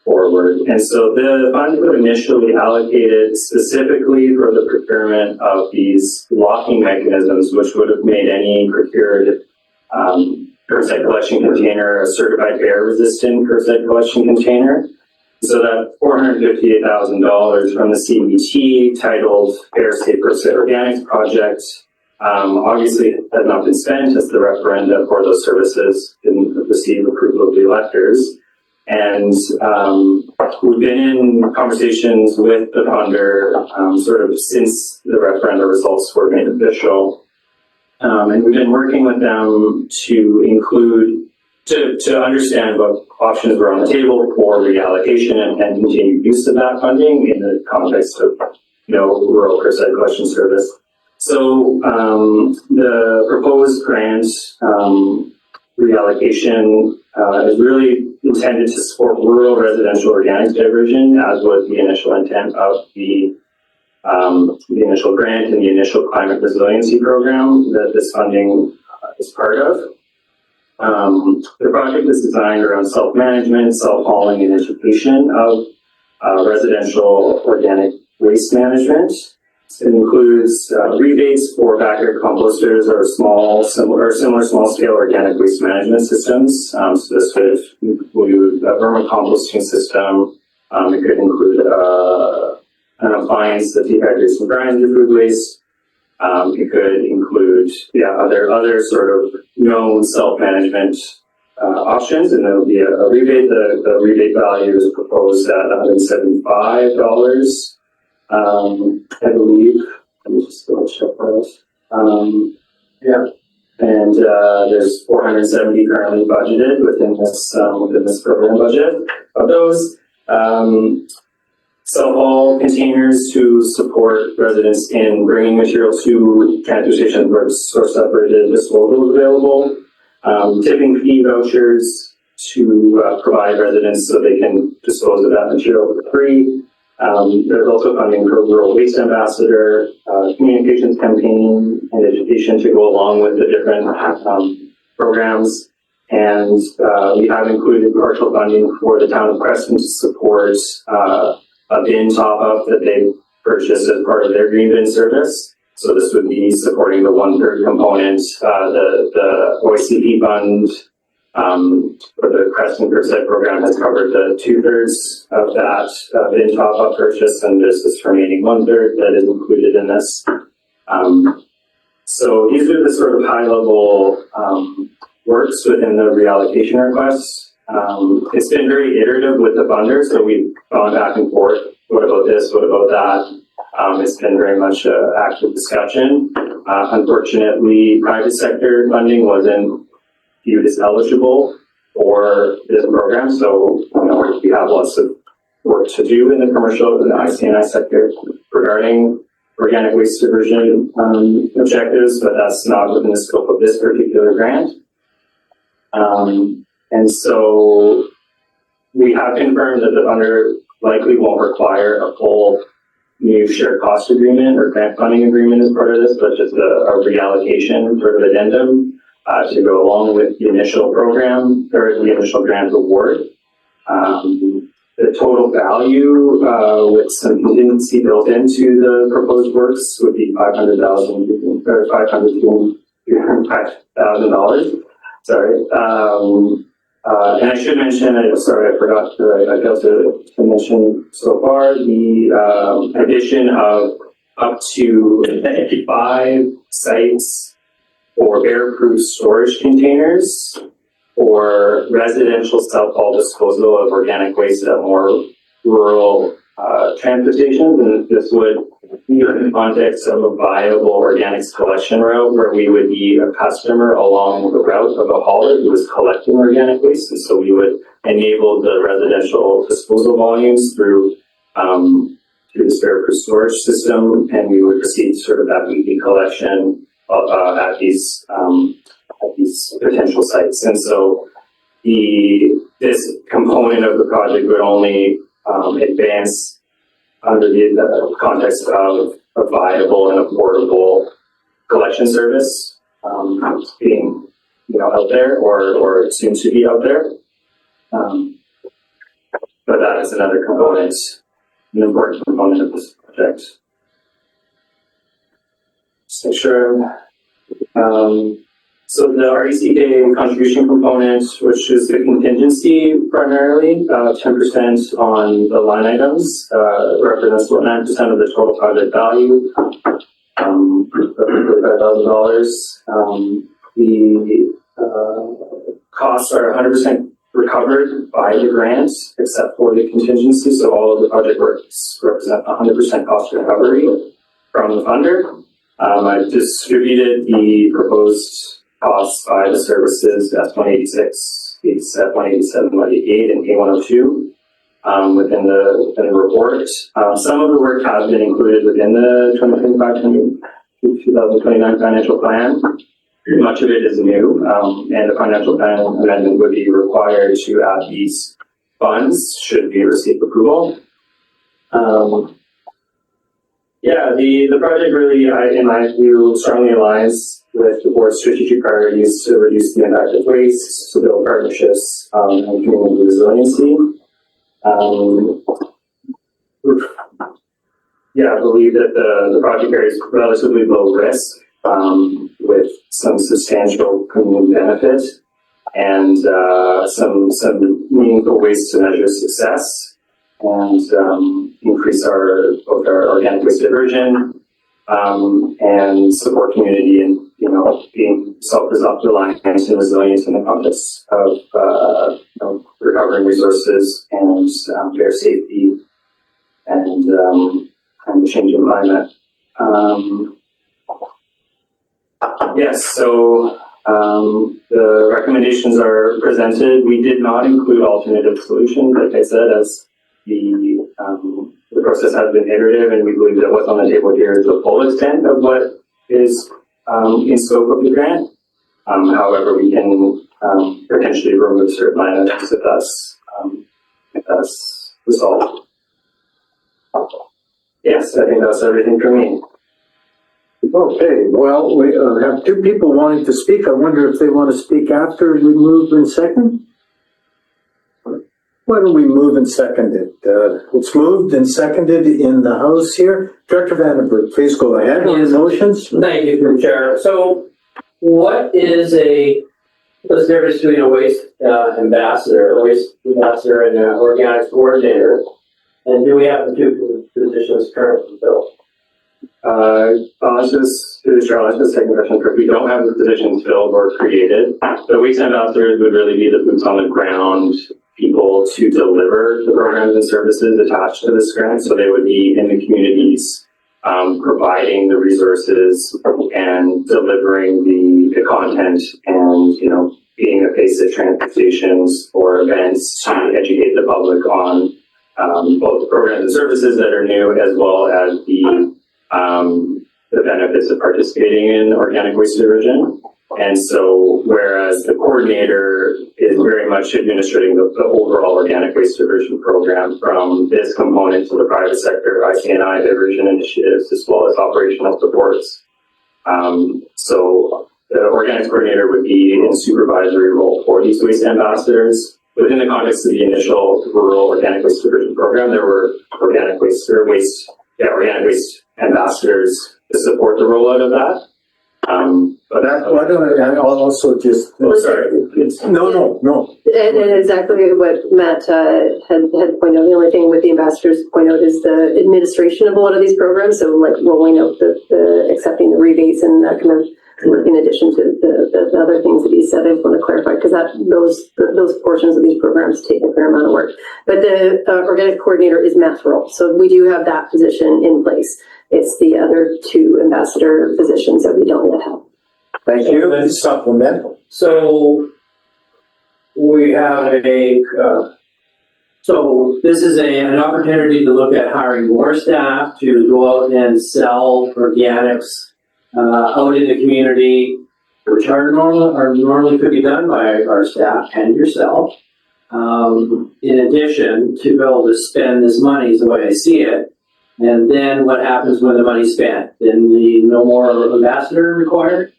forward. And so the funds were initially allocated specifically for the procurement of these locking mechanisms, which would have made any procured curbside collection container a certified bear-resistant curbside collection container. So that $458,000 from the CBT titled Bear Safe Curbside Organics Project obviously has not been spent as the referenda for those services didn't receive approval of the electors. And we've been in conversations with the funder sort of since the referenda results were made official. And we've been working with them to include, to understand what options were on the table for reallocation and continued use of that funding in the context of, rural curbside collection service. So the proposed grant reallocation is really intended to support rural residential organic diversion, as was the initial intent of the initial grant and the initial climate resiliency program that this funding is part of. The project is designed around self-management, self-hauling, and education of residential organic waste management. It includes rebates for backyard composters or similar small-scale organic waste management systems. So this would include a vermicomposting system. It could include an appliance that dehydrates and grinds your food waste. It could include other sort of known self-management options, and there will be a rebate. The rebate value is proposed at $175. I believe. Let me just double check those. And there's 470 currently budgeted within this program budget. Of those, self-haul containers to support residents in bringing material to transfer stations where source separated disposal is available. Tipping fee vouchers to provide residents so they can dispose of that material for free. There's also funding for Rural Waste Ambassador, communications campaign, and education to go along with the different programs. And we have included partial funding for the town of Creston to support a bin top-up that they purchased as part of their green bin service. So this would be supporting the 1/3 component, the OICP fund for the Creston Curbside program has covered the 2/3 of that bin top-up purchase, and there's this remaining 1/3 that is included in this. So these are the sort of high-level works within the reallocation requests. It's been very iterative with the funders, so we've gone back and forth. What about this? What about that? It's been very much an active discussion. Unfortunately, private sector funding wasn't viewed as eligible for this program, so we have lots of work to do in the commercial and the IC&I sector regarding organic waste diversion objectives, but that's not within the scope of this particular grant. And so we have confirmed that the funder likely won't require a full new shared cost agreement or grant funding agreement as part of this, but just a reallocation sort of addendum to go along with the initial program or the initial grant award. The total value with some contingency built into the proposed works would be $500,000 or $500,000. Sorry. And I should mention, I forgot I failed to mention so far, the addition of up to 5 sites for air-proof storage containers for residential self-haul disposal of organic waste at more rural transportations. And this would be in the context of a viable organics collection route where we would be a customer along the route of a hauler who was collecting organic waste. And so we would enable the residential disposal volumes through the air-proof storage system, and we would receive sort of that weekly collection at these potential sites. And so this component of the project would only advance under the context of a viable and affordable collection service being out there or soon to be out there. But that is another component, an important component of this project. Just make sure. So the RECK contribution component, which is the contingency primarily, 10% on the line items, represents about 9% of the total project value, $35,000. The costs are 100% recovered by the grant, except for the contingency. So all of the project works represent 100% cost recovery from the funder. I've distributed the proposed costs by the services S186, F187, 188, and A102 within the report. Some of the work has been included within the 2029 financial plan. Much of it is new, and the financial plan amendment would be required to add these funds should we receive approval. The project really, in my view, strongly aligns with the board's strategic priorities to reduce the impact of waste, to build partnerships, and community resiliency. I believe that the project carries relatively low risk, with some substantial community benefit and some meaningful ways to measure success and increase both our organic waste diversion and support community and being self-reliant and resilient in the context of recovering resources and air safety and the changing climate. The recommendations are presented. We did not include alternative solutions, like I said, as the the process has been iterative, and we believe that what's on the table here is the full extent of what is in scope of the grant. However, we can potentially remove certain line items if that's resolved. Yes, I think that's everything for me. Okay, well, we have two people wanting to speak. I wonder if they want to speak after we move in second? Why don't we move and second it? It's moved and seconded in the House here. Director Vandenberg, please go ahead on the motions. Thank you, Mr. Chair. So what's the difference between a waste ambassador and an organics coordinator? And do we have the two positions currently filled? Let's just take the question first. We don't have the positions filled or created. The waste ambassadors would really be the boots on the ground people to deliver the programs and services attached to this grant. So they would be in the communities, providing the resources and delivering the content and, being a face at transit stations or events to educate the public on both the programs and services that are new, as well as the benefits of participating in organic waste diversion. And so, whereas the coordinator is very much administrating the overall organic waste diversion program from this component to the private sector, IC&I diversion initiatives, as well as operational supports. So the organics coordinator would be in supervisory role for these waste ambassadors. Within the context of the initial rural organic waste diversion program, there were organic waste ambassadors to support the rollout of that. But Why don't I also just... Oh, sorry. No. And exactly what Matt had pointed out. The only thing with the ambassadors to point out is the administration of a lot of these programs. So like rolling out the accepting the rebates and that kind of work in addition to the other things that he said. I want to clarify because those portions of these programs take a fair amount of work. But the organic coordinator is Matt's role. So we do have that position in place. It's the other two ambassador positions that we don't yet have. Thank you. Supplemental. So we have so this is an opportunity to look at hiring more staff to go out and sell organics out in the community, which normally could be done by our staff and yourself. In addition, to be able to spend this money is the way I see it. And then what happens when the money's spent? Then no more ambassador required?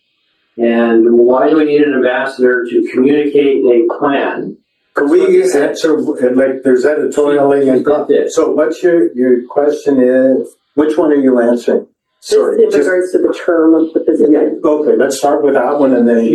And why do we need an ambassador to communicate a plan? Can we answer, like, there's editorialing and... So what's your question is, which one are you answering? Sorry. In regards to the term of the position. Yeah, okay, let's start with that one and then...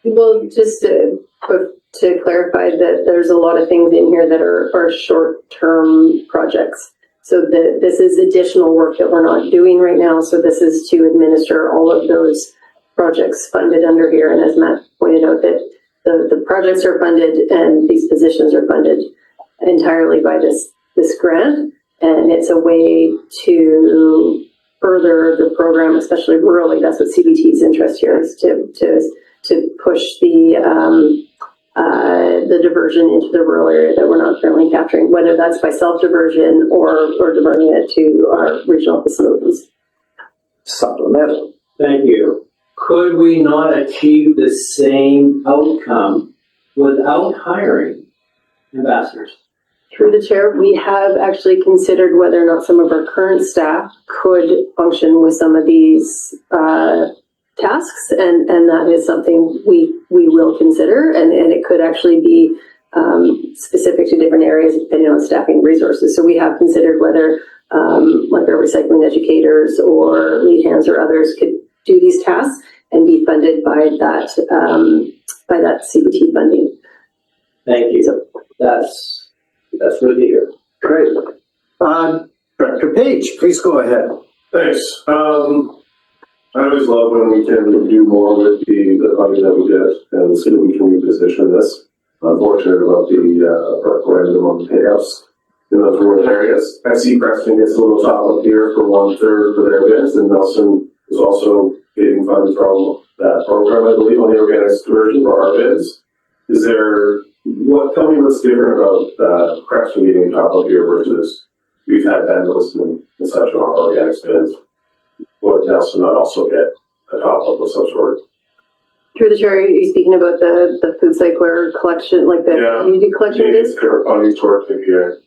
Well, just to clarify that there's a lot of things in here that are short-term projects. So this is additional work that we're not doing right now. So this is to administer all of those projects funded under here. And as Matt pointed out, that the projects are funded and these positions are funded entirely by this grant. And it's a way to further the program, especially rurally. That's what CBT's interest here is to push the diversion into the rural area that we're not currently capturing, whether that's by self-diversion or diverting it to our regional facilities. Supplemental. Thank you. Could we not achieve the same outcome without hiring ambassadors? Through the chair, we have actually considered whether or not some of our current staff could function with some of these tasks, and that is something we will consider, and it could actually be specific to different areas depending on staffing resources. So we have considered whether like our recycling educators or lead hands or others could do these tasks and be funded by that CBT funding. Thank you. So that's good to hear. Great. Director Page, please go ahead. Thanks. I always love when we can do more with the funding that we get and see if we can reposition this. Unfortunate about the referendum on the payouts in those rural areas. I see Preston gets a little top up here for 1/3 for their bids, and Nelson is also getting funds from that program, I believe, on the organic diversion for our bids. Is there Tell me what's different about Creston being top of here versus we've had vandalism and such on our organic spins. Would Nelson not also get a top up of some sort? Through the chair, are you speaking about the food cycler collection, like the community collection Maybe bins? it's different funding source here.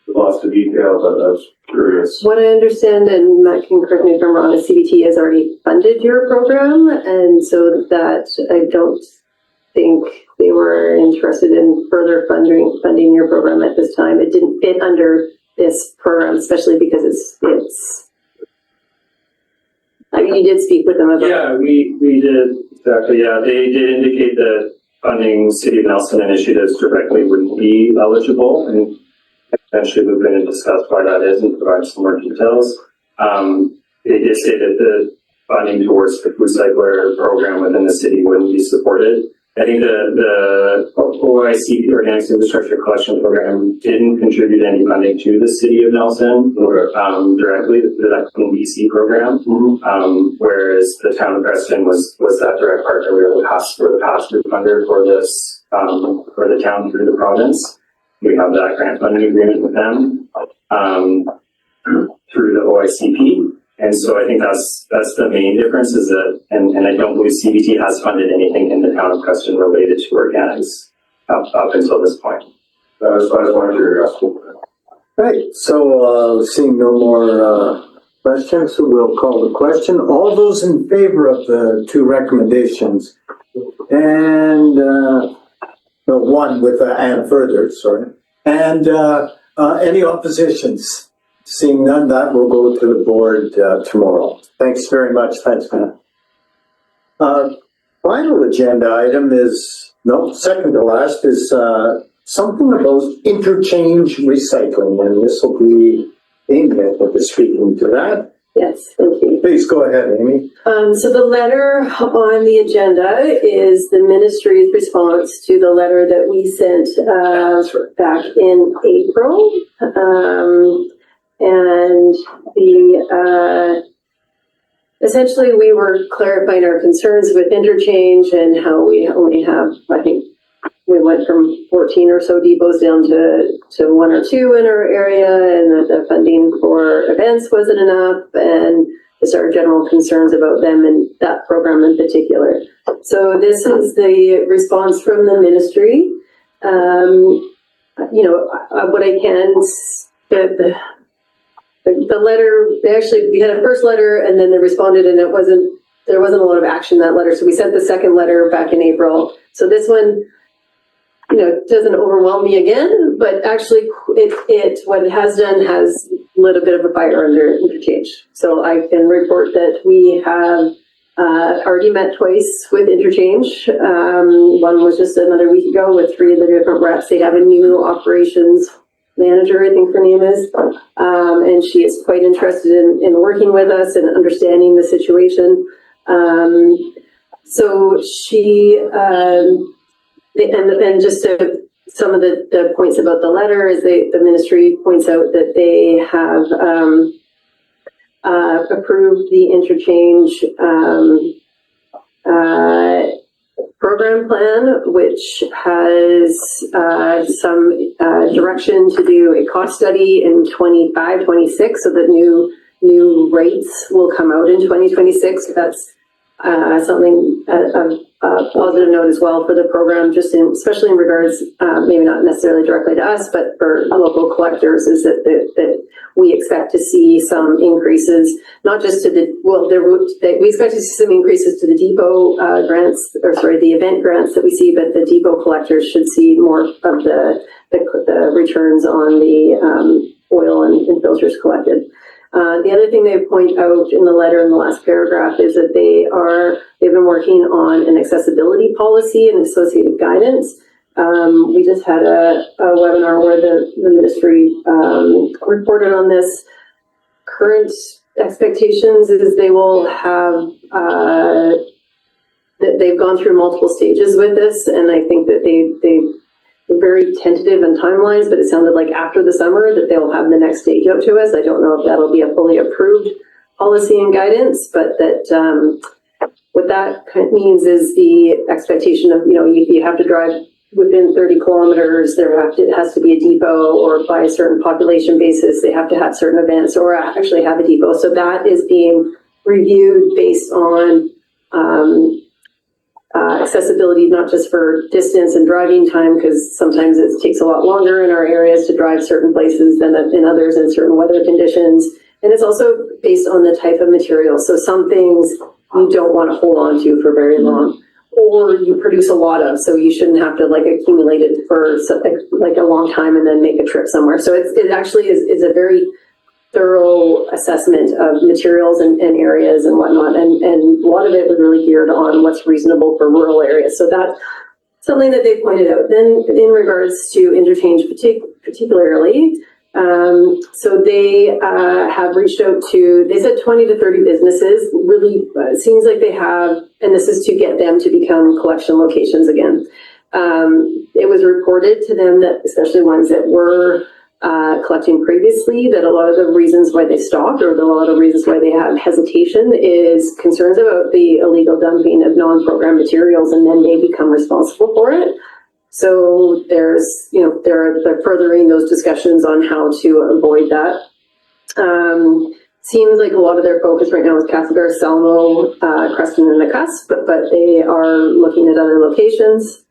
Lots of detail, but I was curious. What I understand, and Matt can correct me if I'm wrong, is CBT has already funded your program, and so that I don't think they were interested in further funding your program at this time. It didn't fit under this program, especially because it's. I mean, you did speak with them about. Yeah, we did exactly. Yeah, they did indicate that funding City of Nelson initiatives directly wouldn't be eligible, and eventually we've been to discuss why that is and provide some more details. They did say that the funding towards the food cycler program within the city wouldn't be supported. I think the OIC, Organics Infrastructure Collection Program, didn't contribute any funding to the City of Nelson directly, the BC program, whereas the town of Creston was that direct partner. We were the pass-through funder for this, for the town through the province. We have that grant funding agreement with them through the OICP. And so I think that's the main difference is that, and I don't believe CBT has funded anything in the town of Creston related to organics up until this point. That was my curiosity. Right, so seeing no more questions, we'll call the question. All those in favor of the two recommendations, and the one with and further, sorry, and any oppositions? Seeing none, that will go to the board tomorrow. Thanks very much. Thanks, Matt. Final agenda item is, second to last is something about interchange recycling, and this will be Amy that will be speaking to that. Yes, thank you. Please go ahead, Amy. So the letter on the agenda is the ministry's response to the letter that we sent back in April. And essentially we were clarifying our concerns with interchange and how we only have, I think we went from 14 or so depots down to 1 or 2 in our area, and that the funding for events wasn't enough, and just our general concerns about them and that program in particular. So this is the response from the ministry. What I can, the letter, we had a first letter and then they responded, and there wasn't a lot of action in that letter. So we sent the second letter back in April. So this one, doesn't overwhelm me again, but actually what it has done has lit a bit of a fire under interchange. So I can report that we have already met twice with interchange. One was just another week ago with 3 of the different reps. They have a new operations manager, I think her name is, and she is quite interested in working with us and understanding the situation. So she, and just some of the points about the letter is the ministry points out that they have approved the interchange program plan, which has some direction to do a cost study in 25-26, so that new rates will come out in 2026. That's something a positive note as well for the program, especially in regards, maybe not necessarily directly to us, but for local collectors, is that we expect to see some increases, not just to we expect to see some increases to the depot grants, the event grants that we see, but the depot collectors should see more of the returns on the oil and filters collected. The other thing they point out in the letter in the last paragraph is that they've been working on an accessibility policy and associated guidance. We just had a webinar where the ministry reported on this. Current expectations is they will have, that they've gone through multiple stages with this, and I think that they're very tentative in timelines, but it sounded like after the summer that they'll have the next stage out to us. I don't know if that'll be a fully approved policy and guidance, but that what that means is the expectation of, you have to drive within 30 kilometers, it has to be a depot, or by a certain population basis, they have to have certain events or actually have a depot. So that is being reviewed based on accessibility, not just for distance and driving time, because sometimes it takes a lot longer in our areas to drive certain places than in others in certain weather conditions. And it's also based on the type of material. So some things you don't want to hold on to for very long, or you produce a lot of, so you shouldn't have to like accumulate it for like a long time and then make a trip somewhere. So it actually is a very thorough assessment of materials and areas and whatnot. And a lot of it was really geared on what's reasonable for rural areas. So that's something that they pointed out. Then in regards to interchange particularly, so they have reached out to, they said 20 to 30 businesses. Really seems like they have, and this is to get them to become collection locations again. It was reported to them that, especially ones that were collecting previously, that a lot of the reasons why they stopped, or a lot of reasons why they have hesitation, is concerns about the illegal dumping of non-program materials, and then they become responsible for it. So there's, they're furthering those discussions on how to avoid that. Seems like a lot of their focus right now is Castlegar, Salmo, Creston, and the Cusp, but they are looking at other locations.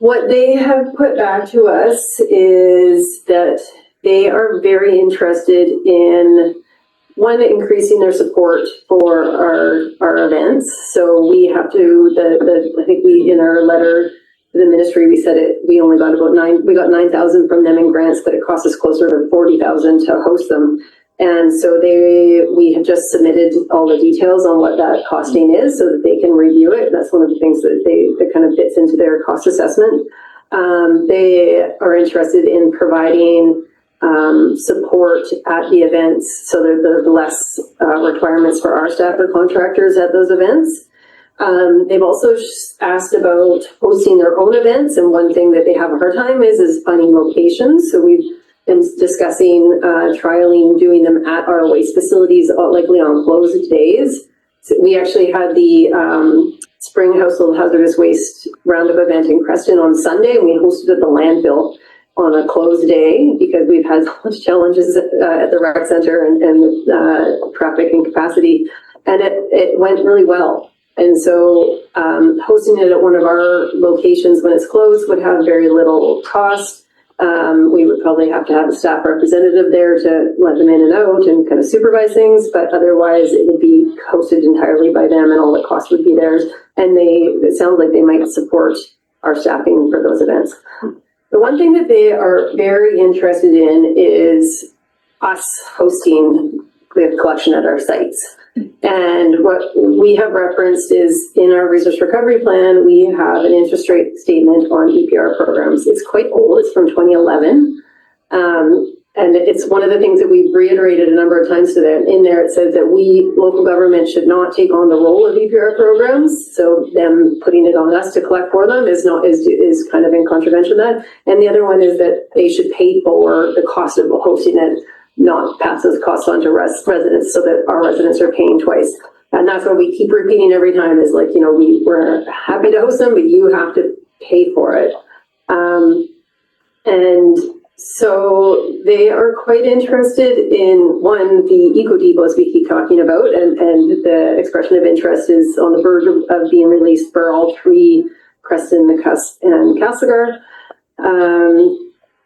What they have put back to us is that they are very interested in, one, increasing their support for our events. So we have to, I think we, in our letter to the ministry, we said we only got about 9,000 from them in grants, but it cost us closer to 40,000 to host them. And so we have just submitted all the details on what that costing is so that they can review it. That's one of the things that kind of fits into their cost assessment. They are interested in providing support at the events, so there's less requirements for our staff or contractors at those events. They've also asked about hosting their own events, and one thing that they have a hard time is finding locations. So we've been discussing trialing doing them at our waste facilities, likely on closed days. So we actually had the Spring Household Hazardous Waste Roundup event in Creston on Sunday, and we hosted at the landfill on a closed day because we've had so much challenges at the rec center and traffic and capacity, and it went really well. And so hosting it at one of our locations when it's closed would have very little cost. We would probably have to have a staff representative there to let them in and out and kind of supervise things, but otherwise it would be hosted entirely by them and all the costs would be theirs. And it sounds like they might support our staffing for those events. The one thing that they are very interested in is us hosting the collection at our sites. And what we have referenced is in our resource recovery plan, we have an interest rate statement on EPR programs. It's quite old, it's from 2011. And it's one of the things that we've reiterated a number of times to them. In there, it says that we, local government, should not take on the role of EPR programs. So them putting it on us to collect for them is kind of in contravention of that. And the other one is that they should pay for the cost of hosting it, not pass those costs on to residents, so that our residents are paying twice. And that's what we keep repeating every time is like, we're happy to host them, but you have to pay for it. And so they are quite interested in, one, the eco depots we keep talking about, and the expression of interest is on the verge of being released for all three, Creston, the Cusp, and Castlegar.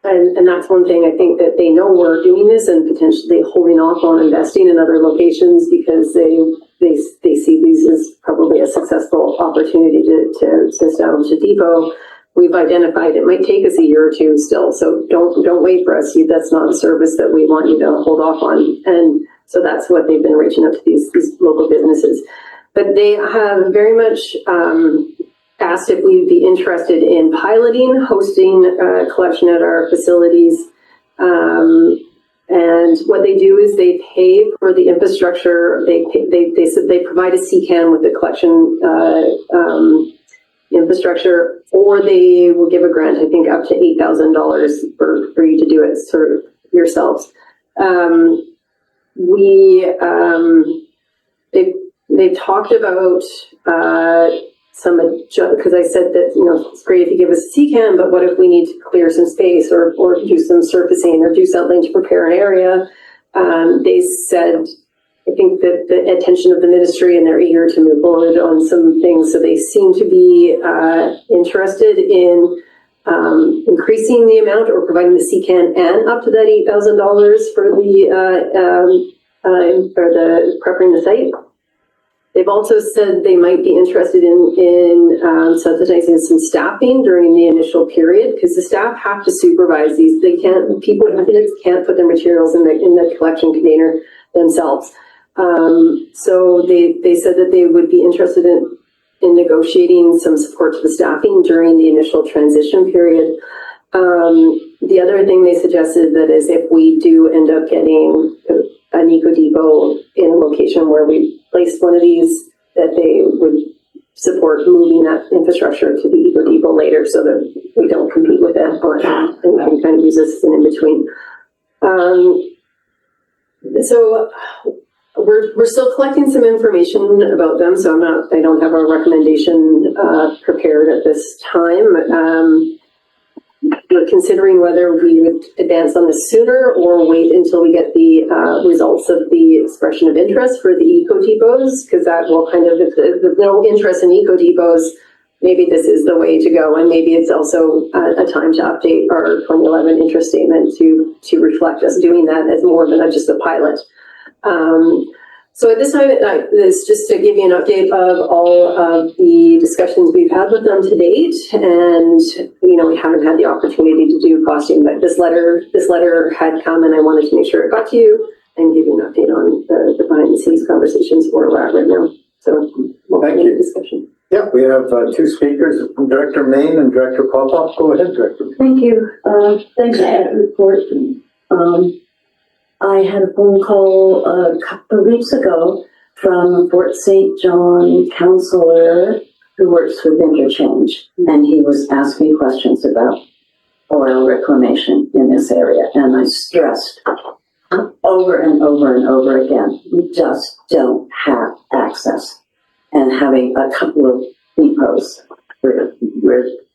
And that's one thing I think that they know we're doing this and potentially holding off on investing in other locations because they see these as probably a successful opportunity to establish a depot. We've identified it might take us a year or two still, so don't wait for us. That's not a service that we want you to hold off on. And so that's what they've been reaching out to these local businesses. But they have very much asked if we'd be interested in piloting, hosting collection at our facilities. And what they do is they pay for the infrastructure. They provide a CCAN with the collection infrastructure, or they will give a grant, I think up to $8,000 for you to do it sort of yourselves. They've talked about because I said that, it's great if you give us a CCAN, but what if we need to clear some space or do some surfacing or do something to prepare an area? They said, I think that the attention of the ministry, and they're eager to move forward on some things. So they seem to be interested in increasing the amount or providing the CCAN and up to that $8,000 for the prepping the site. They've also said they might be interested in subsidizing some staffing during the initial period, because the staff have to supervise these. People can't put their materials in the collection container themselves. So they said that they would be interested in negotiating some support to the staffing during the initial transition period. The other thing they suggested that is if we do end up getting an Eco Depot in a location where we placed one of these, that they would support moving that infrastructure to the Eco Depot later so that we don't compete with that and we can kind of use this as an in-between. So we're still collecting some information about them, so I don't have a recommendation prepared at this time. We're considering whether we would advance on this sooner or wait until we get the results of the expression of interest for the Eco Depots, because that will kind of, if there's no interest in Eco Depots, maybe this is the way to go, and maybe it's also a time to update our 2011 interest statement to reflect us doing that as more than just a pilot. So at this time, it's just to give you an update of all of the discussions we've had with them to date, and we haven't had the opportunity to do costing, but this letter had come, and I wanted to make sure it got to you and give you an update on the behind the scenes conversations where we're at right now. So we'll continue the discussion. Yeah, we have two speakers, Director Main and Director Popoff. Go ahead, Director. Thank you. Thanks for that report. I had a phone call a couple of weeks ago from Fort St. John councillor who works with Interchange, and he was asking questions about oil reclamation in this area. And I stressed over and over and over again, we just don't have access. And having a couple of depots where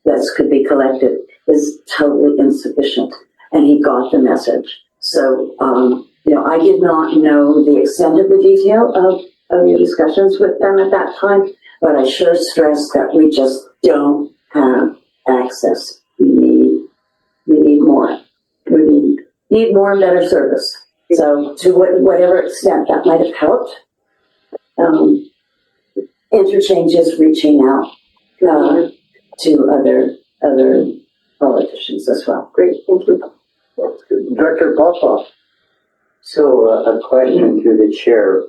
this could be collected is totally insufficient. And he got the message. So, I did not know the extent of the detail of your discussions with them at that time, but I sure stressed that we just don't have access. We need more. We need more and better service. So, to whatever extent that might have helped, Interchange is reaching out to other politicians as well. Great, thank you. Director Popoff. So a question to the chair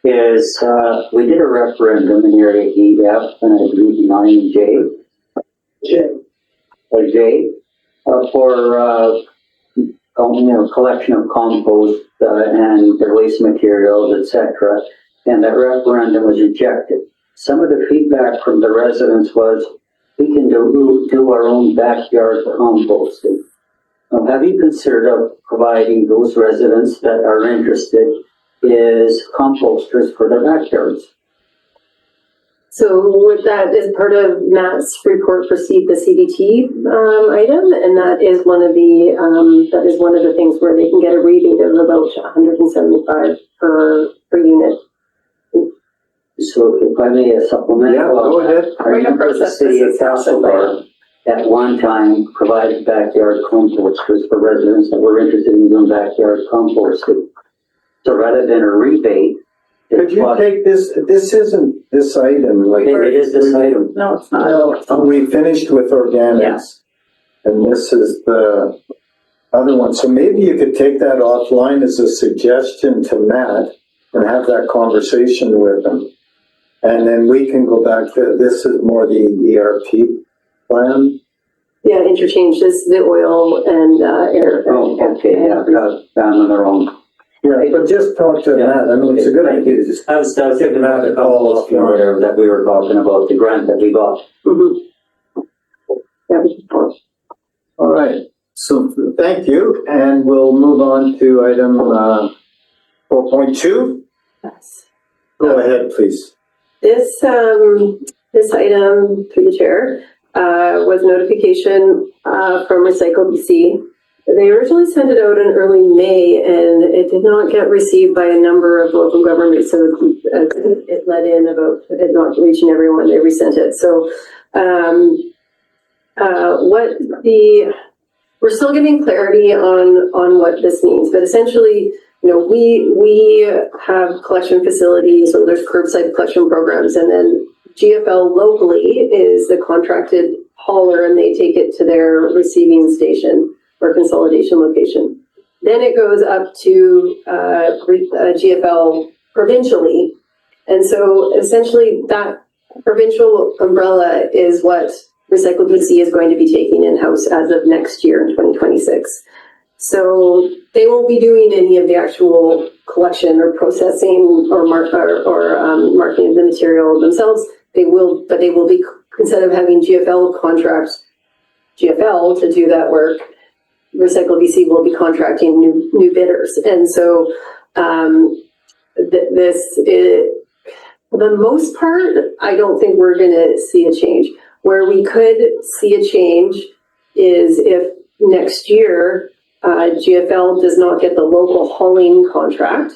is, we did a referendum in area EF and I believe 9J, for collection of compost and their waste materials, etc. And that referendum was rejected. Some of the feedback from the residents was, we can do our own backyard composting. Have you considered providing those residents that are interested is composters for their backyards? So with that is part of Matt's report for the CDT item, and that is one of the things where they can get a rebate of about $175 per unit. So if I may supplement, go ahead. I remember the city of Castlegar at one time provided backyard composters for residents that were interested in doing backyard composting. So rather than a rebate, could you take this? This isn't this item. Like it is this item. No, it's not. No, we finished with organics, and this is the other one. So maybe you could take that offline as a suggestion to Matt and have that conversation with him, and then we can go back to this. Is more the ERP plan. Yeah, interchanges the oil and air. Okay, down on their own. Yeah, but just talk to Matt. I mean, it's a good idea. Just I was thinking about the compost whatever that we were talking about, the grant that we got. All right. So thank you, and we'll move on to item 4.2. Yes. Go ahead, please. This this item through the chair was notification from Recycle BC. They originally sent it out in early May, and it did not get received by a number of local governments, so it led in about it not reaching everyone. They resent it. So we're still getting clarity on what this means, but essentially, you know, we have collection facilities, or there's curbside collection programs, and then GFL locally is the contracted hauler, and they take it to their receiving station or consolidation location. Then it goes up to GFL provincially, and so essentially that provincial umbrella is what Recycle BC is going to be taking in-house as of next year in 2026. So they won't be doing any of the actual collection or processing or marking of the material themselves. They will, but they will be, instead of having GFL contract GFL to do that work, Recycle BC will be contracting new bidders. And so this is, for the most part, I don't think we're going to see a change. Where we could see a change is if next year GFL does not get the local hauling contract.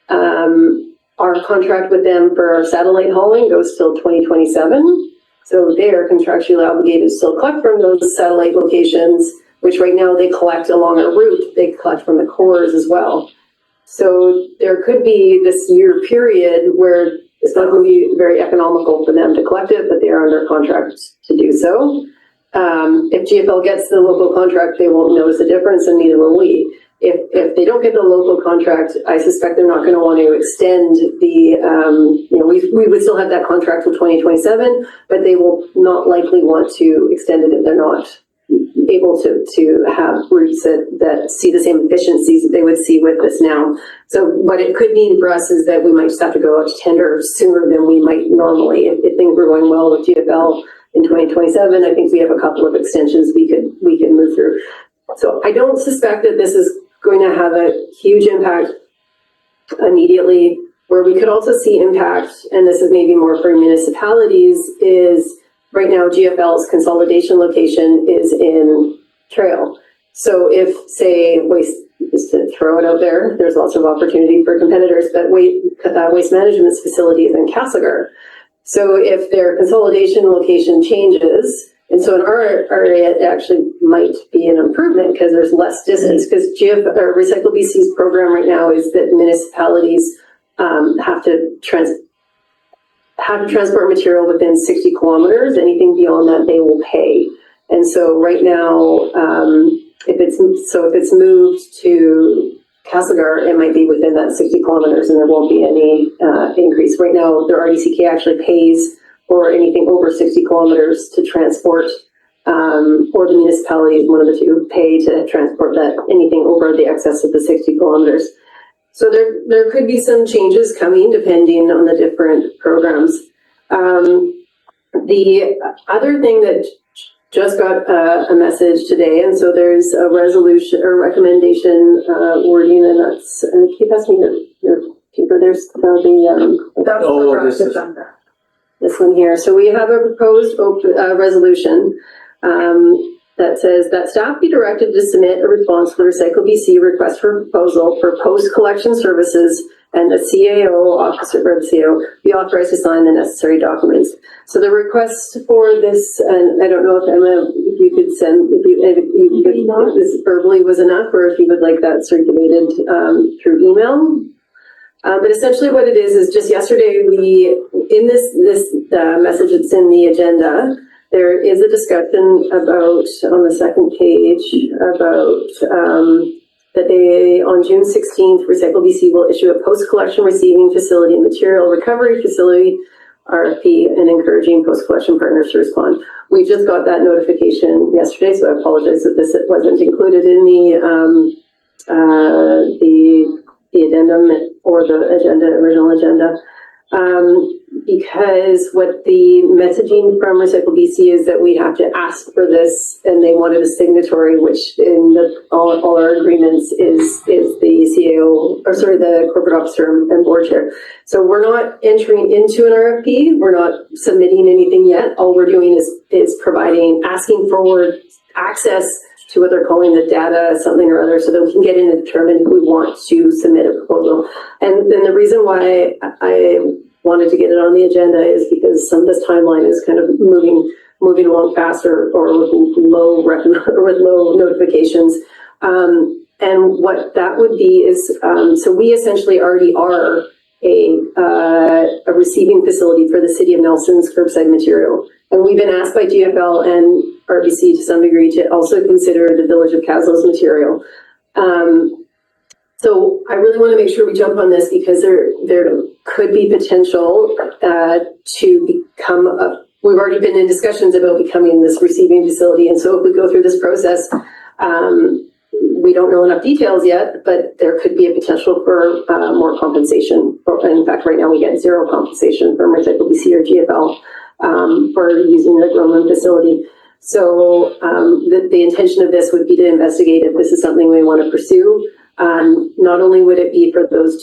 Our contract with them for our satellite hauling goes till 2027. So they are contractually obligated to still collect from those satellite locations, which right now they collect along our route. They collect from the cores as well. So there could be this year period where it's not going to be very economical for them to collect it, but they are under contract to do so. If GFL gets the local contract, they won't notice a difference, and neither will we. If they don't get the local contract, I suspect they're not going to want to extend the, we would still have that contract till 2027, but they will not likely want to extend it if they're not able to have routes that see the same efficiencies that they would see with this now. So what it could mean for us is that we might just have to go out to tender sooner than we might normally. If things were going well with GFL in 2027, I think we have a couple of extensions we can move through. So I don't suspect that this is going to have a huge impact immediately. Where we could also see impact, and this is maybe more for municipalities, is right now GFL's consolidation location is in Trail. So if, say, waste, just to throw it out there, there's lots of opportunity for competitors, but waste management facility is in Castlegar. So if their consolidation location changes, and so in our area, it actually might be an improvement because there's less distance, because Recycle BC's program right now is that municipalities have to transport material within 60 kilometers. Anything beyond that, they will pay. And so right now, if it's moved to Castlegar, it might be within that 60 kilometers and there won't be any increase. Right now, the RDCK actually pays for anything over 60 kilometers to transport, or the municipality, one of the two, pay to transport that anything over the excess of the 60 kilometers. So there could be some changes coming depending on the different programs. The other thing that just got a message today, and so there's a resolution or recommendation wording, and that's, keep asking your paper, there's this one here. So we have a proposed resolution that says that staff be directed to submit a response to the Recycle BC request for proposal for post-collection services, and the CAO officer or the CAO be authorized to sign the necessary documents. So the request for this, and I don't know if Emma, if you could send, if this verbally was enough, or if you would like that circulated through email. But essentially what it is just yesterday in this message that's in the agenda, there is a discussion about, on the second page, about that they, on June 16th, Recycle BC will issue a post-collection receiving facility and material recovery facility RFP and encouraging post-collection partners to respond. We just got that notification yesterday, so I apologize that this wasn't included in the addendum or the original agenda. because what the messaging from Recycle BC is that we have to ask for this, and they wanted a signatory, which in all our agreements is the CAO, or sorry, the corporate officer and board chair. So we're not entering into an RFP. We're not submitting anything yet. All we're doing is asking for access to what they're calling the data something or other, so that we can get in and determine if we want to submit a proposal. And then the reason why I wanted to get it on the agenda is because some of this timeline is kind of moving along faster or with low notifications. And what that would be is, so we essentially already are a receiving facility for the City of Nelson's curbside material. And we've been asked by GFL and RBC to some degree to also consider the Village of Caslow's material. So I really want to make sure we jump on this, because there could be potential to become we've already been in discussions about becoming this receiving facility. And so if we go through this process, we don't know enough details yet, but there could be a potential for more compensation. In fact, right now we get zero compensation from Recycle BC or GFL for using the Groveland facility. So the intention of this would be to investigate if this is something we want to pursue. Not only would it be for those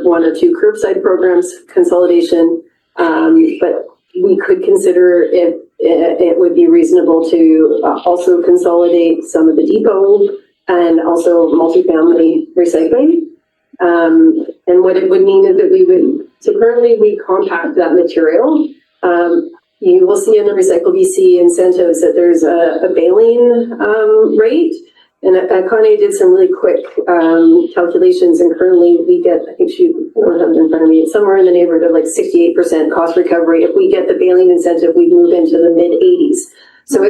one or two curbside programs consolidation, but we could consider if it would be reasonable to also consolidate some of the depot and also multifamily recycling. And what it would mean is that so currently we compact that material. You will see in the Recycle BC incentives that there's a baling rate. And Connie did some really quick calculations, and currently we get, I think she will have it in front of me, somewhere in the neighborhood of like 68% cost recovery. If we get the baling incentive, we move into the mid 80s. So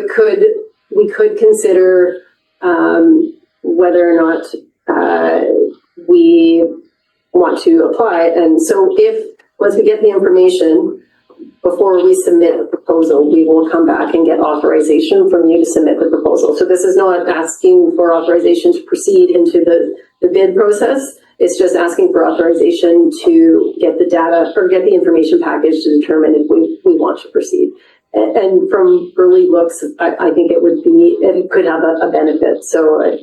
we could consider whether or not we want to apply. And so once we get the information, before we submit a proposal, we will come back and get authorization from you to submit the proposal. So this is not asking for authorization to proceed into the bid process. It's just asking for authorization to get the data or get the information package to determine if we want to proceed. And from early looks, I think it could have a benefit. So I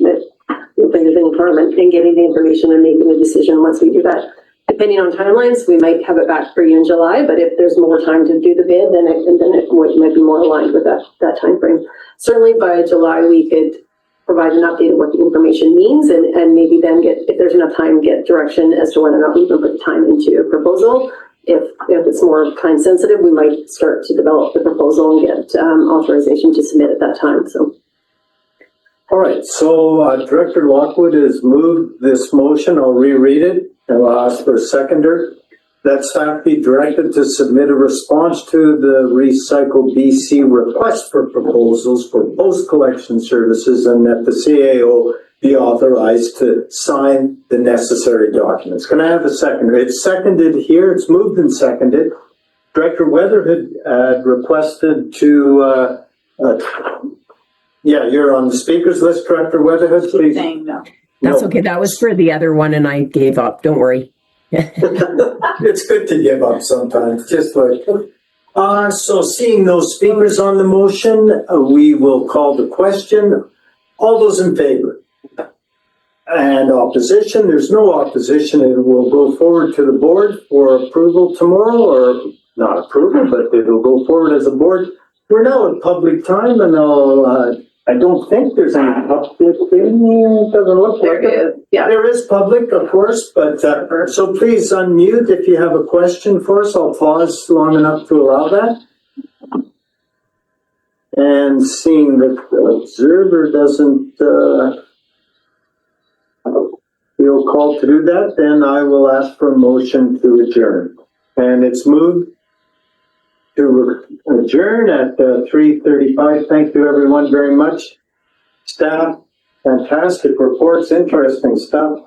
don't think there's any harm in getting the information and making a decision once we do that. Depending on timelines, we might have it back for you in July, but if there's more time to do the bid, then it might be more aligned with that time frame. Certainly by July, we could provide an update of what the information means, and maybe then if there's enough time, get direction as to whether or not we can put the time into a proposal. If it's more time sensitive, we might start to develop the proposal and get authorization to submit at that time. So. All right, so Director Lockwood has moved this motion. I'll reread it. And I'll ask for a seconder. That staff be directed to submit a response to the Recycle BC request for proposals for post-collection services, and that the CAO be authorized to sign the necessary documents. Can I have a seconder? It's seconded here. It's moved and seconded. Director Weatherhead requested to, you're on the speakers list, Director Weatherhead, please. Saying no. That's okay. That was for the other one and I gave up. Don't worry. It's good to give up sometimes, just like. So seeing those speakers on the motion, we will call the question. All those in favor? And opposition? There's no opposition. It will go forward to the board for approval tomorrow, or not approval, but it'll go forward as a board. We're now in public time, and I don't think there's any public in here. It doesn't look like it. Yeah. There is public, of course, but so please unmute if you have a question for us. I'll pause long enough to allow that. And seeing that the observer doesn't feel called to do that, then I will ask for a motion to adjourn. And it's moved to adjourn at 3:35. Thank you everyone very much. Staff, fantastic reports, interesting stuff.